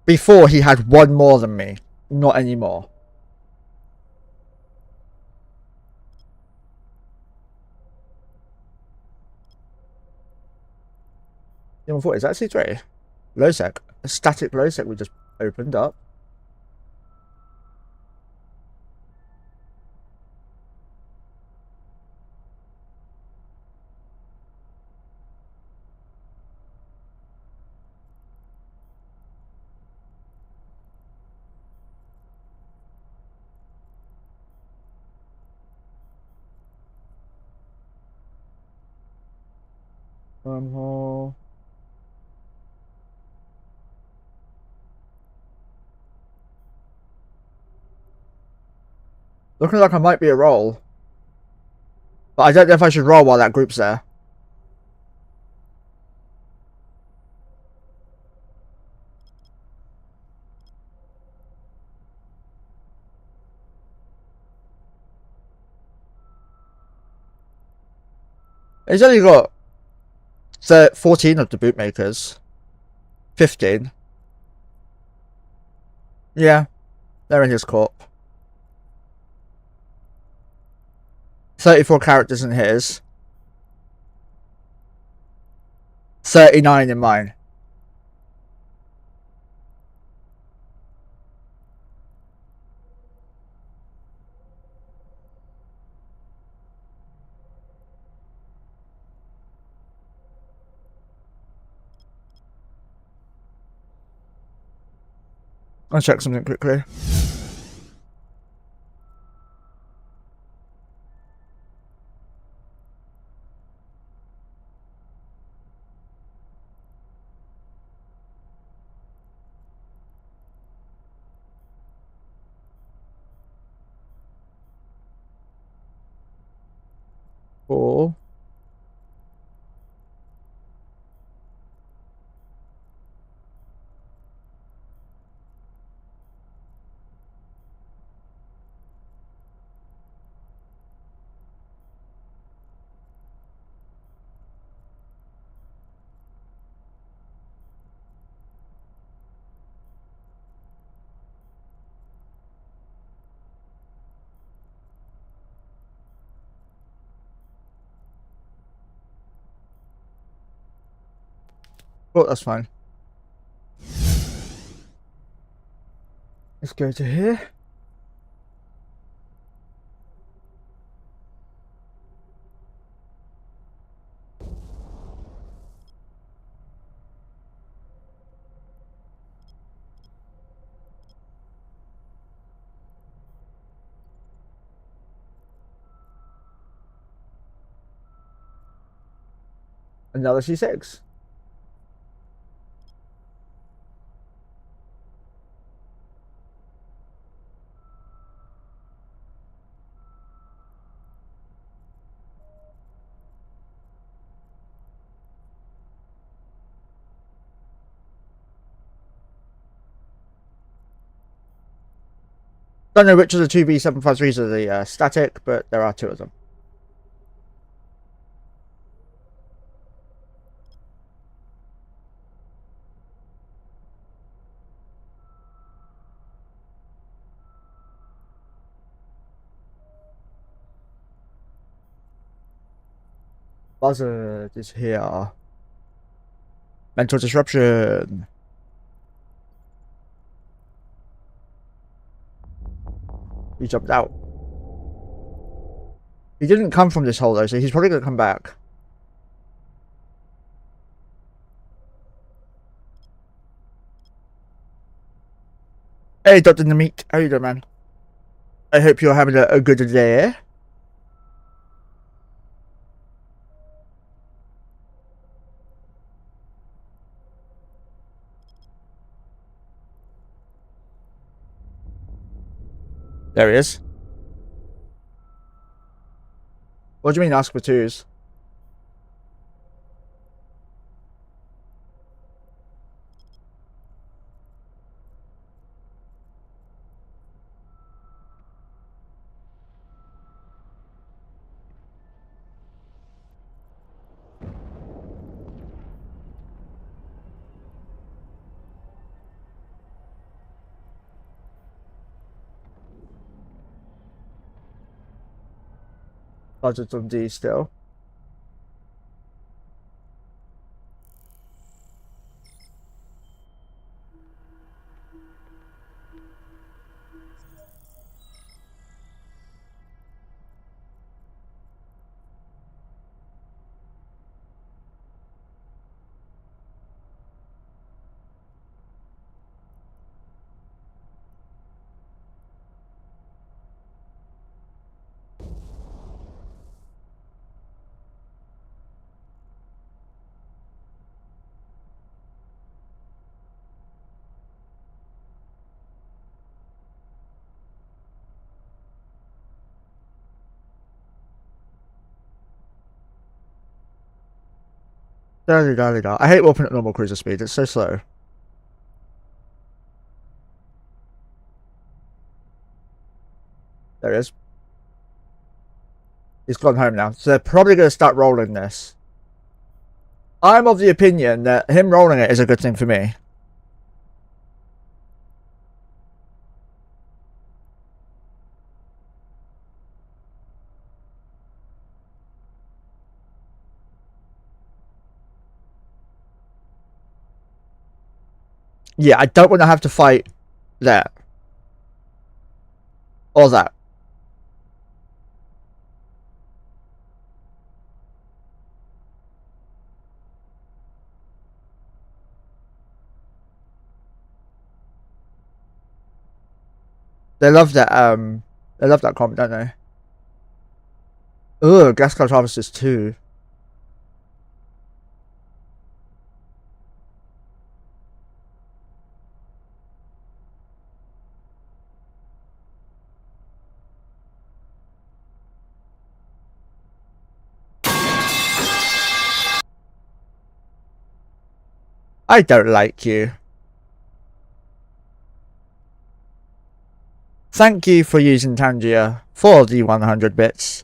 Before, he had one more than me. Not anymore. What is that C3? Low sec. A static low sec we just opened up. Wormhole. Looking like I might be a roll. But I don't know if I should roll while that group's there. He's only got 14 of the bootmakers. 15. Yeah, they're in his corp. 34 characters in his. 39 in mine. I'll check something quickly. Cool. Oh, that's fine. Let's go to here. Another C6. Don't know which of the two B753s are the static, but there are two of them. Buzzard is here. Mental disruption. He jumped out. He didn't come from this hole though, so he's probably gonna come back. Hey, Dr. Nameek, how you doing, man? I hope you're having a good day. There he is. What do you mean ask for twos? Budget on D still. Da. I hate opening at normal cruiser speed. It's so slow. There he is. He's gone home now. So they're probably going to start rolling this. I'm of the opinion that him rolling it is a good thing for me. Yeah, I don't want to have to fight that. Or that. They love that comment, don't they? Ugh, gas cloud harvesters too. I don't like you. Thank you for using Tangia for the 100 bits.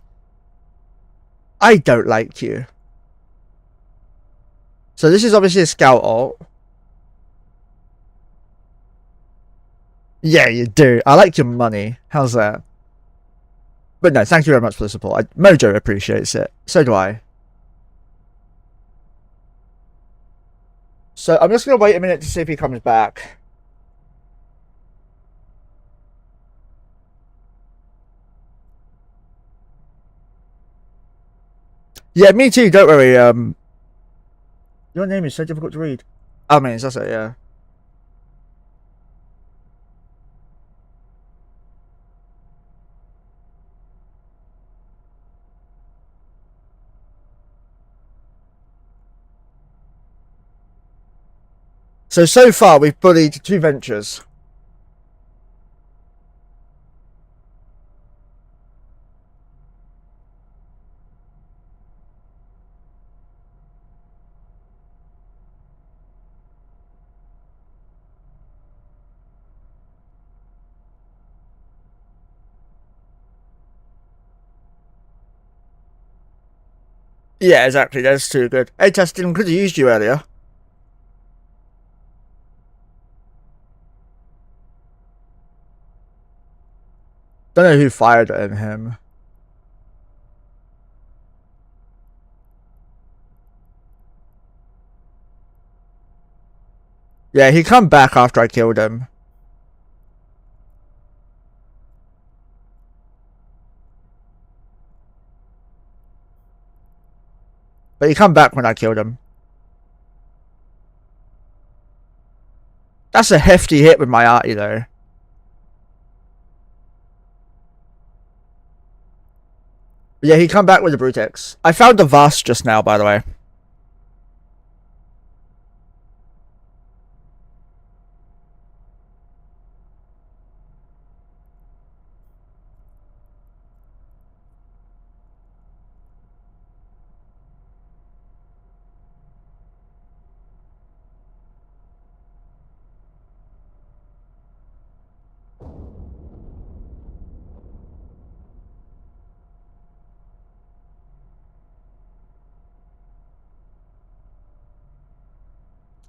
I don't like you. So this is obviously a scout ult. Yeah, you do. I like your money. How's that? But no, thank you very much for the support. Mojo appreciates it. So do I. So I'm just going to wait a minute to see if he comes back. Yeah, me too, don't worry. Your name is so difficult to read. I mean, that's it, yeah. So far, we've bullied 2 ventures. Yeah, exactly. That's too good. Hey, Testing, could have used you earlier. Don't know who fired at him. Yeah, he come back after I killed him. But he come back when I killed him. That's a hefty hit with my arty though. Yeah, he come back with the Brutex. I found the Vast just now, by the way.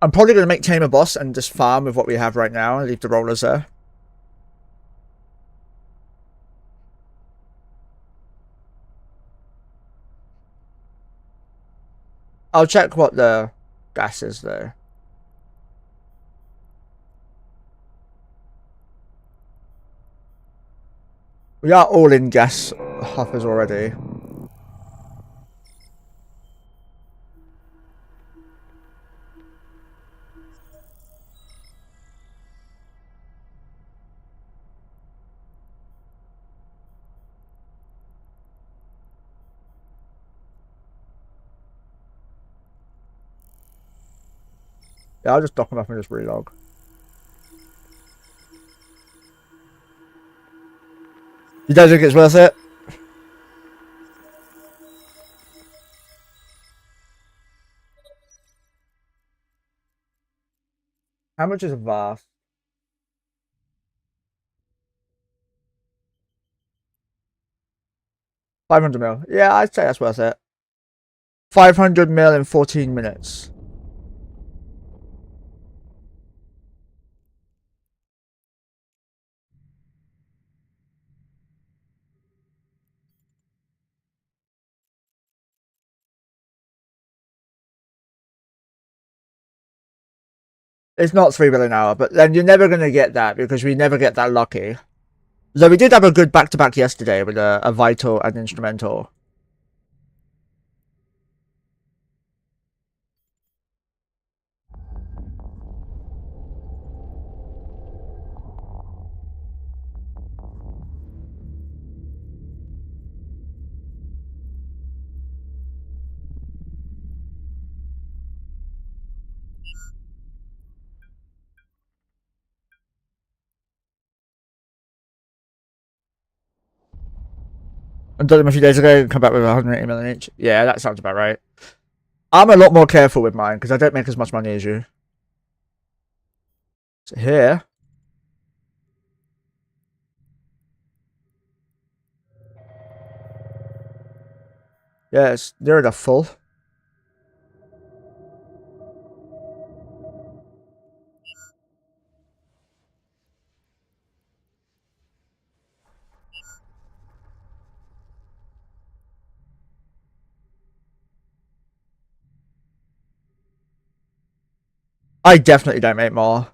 I'm probably going to make Tame a boss and just farm with what we have right now and leave the rollers there. I'll check what the gas is there. We are all in gas hoppers already. Yeah, I'll just dock them up and just relog. You don't think it's worth it? How much is a Vast? 500 mil. Yeah, I'd say that's worth it. 500 mil in 14 minutes. It's not 3 billion an hour, but then you're never going to get that because we never get that lucky. Though we did have a good back-to-back yesterday with a Vital and Instrumental. And done them a few days ago and come back with 180 million each. Yeah, that sounds about right. I'm a lot more careful with mine because I don't make as much money as you. So here. Yeah, it's near enough full. I definitely don't make more.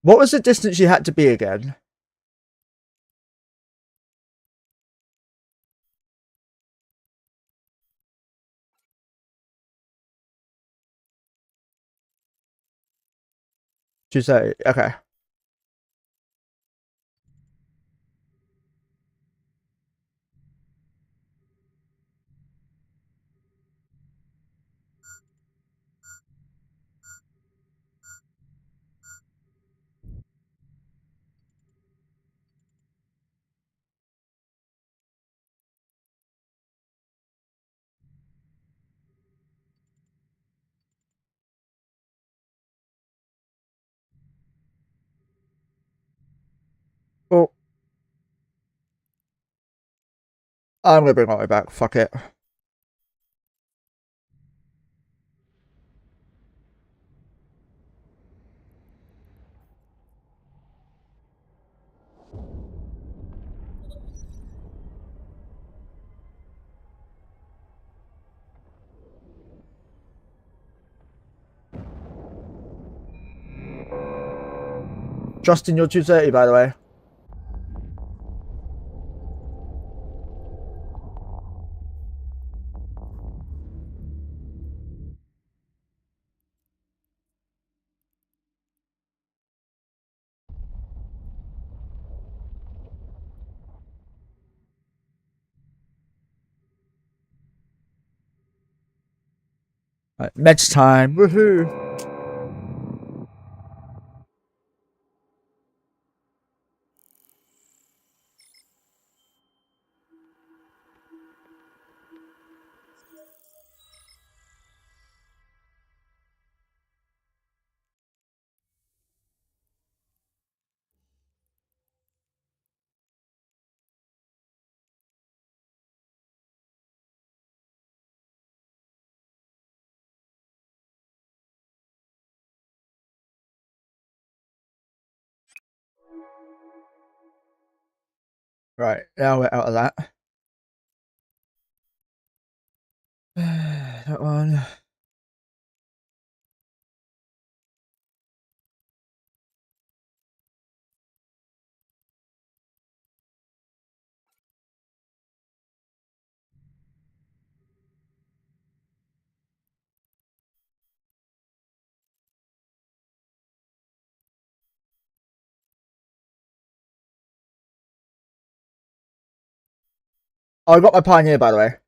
What was the distance you had to be again? Did you say? Okay. Well, I'm gonna bring my way back. Fuck it. Justin, you're 230, by the way. Right, meds time. Woohoo! Right, now we're out of that. That one. Oh, I got my pioneer, by the way.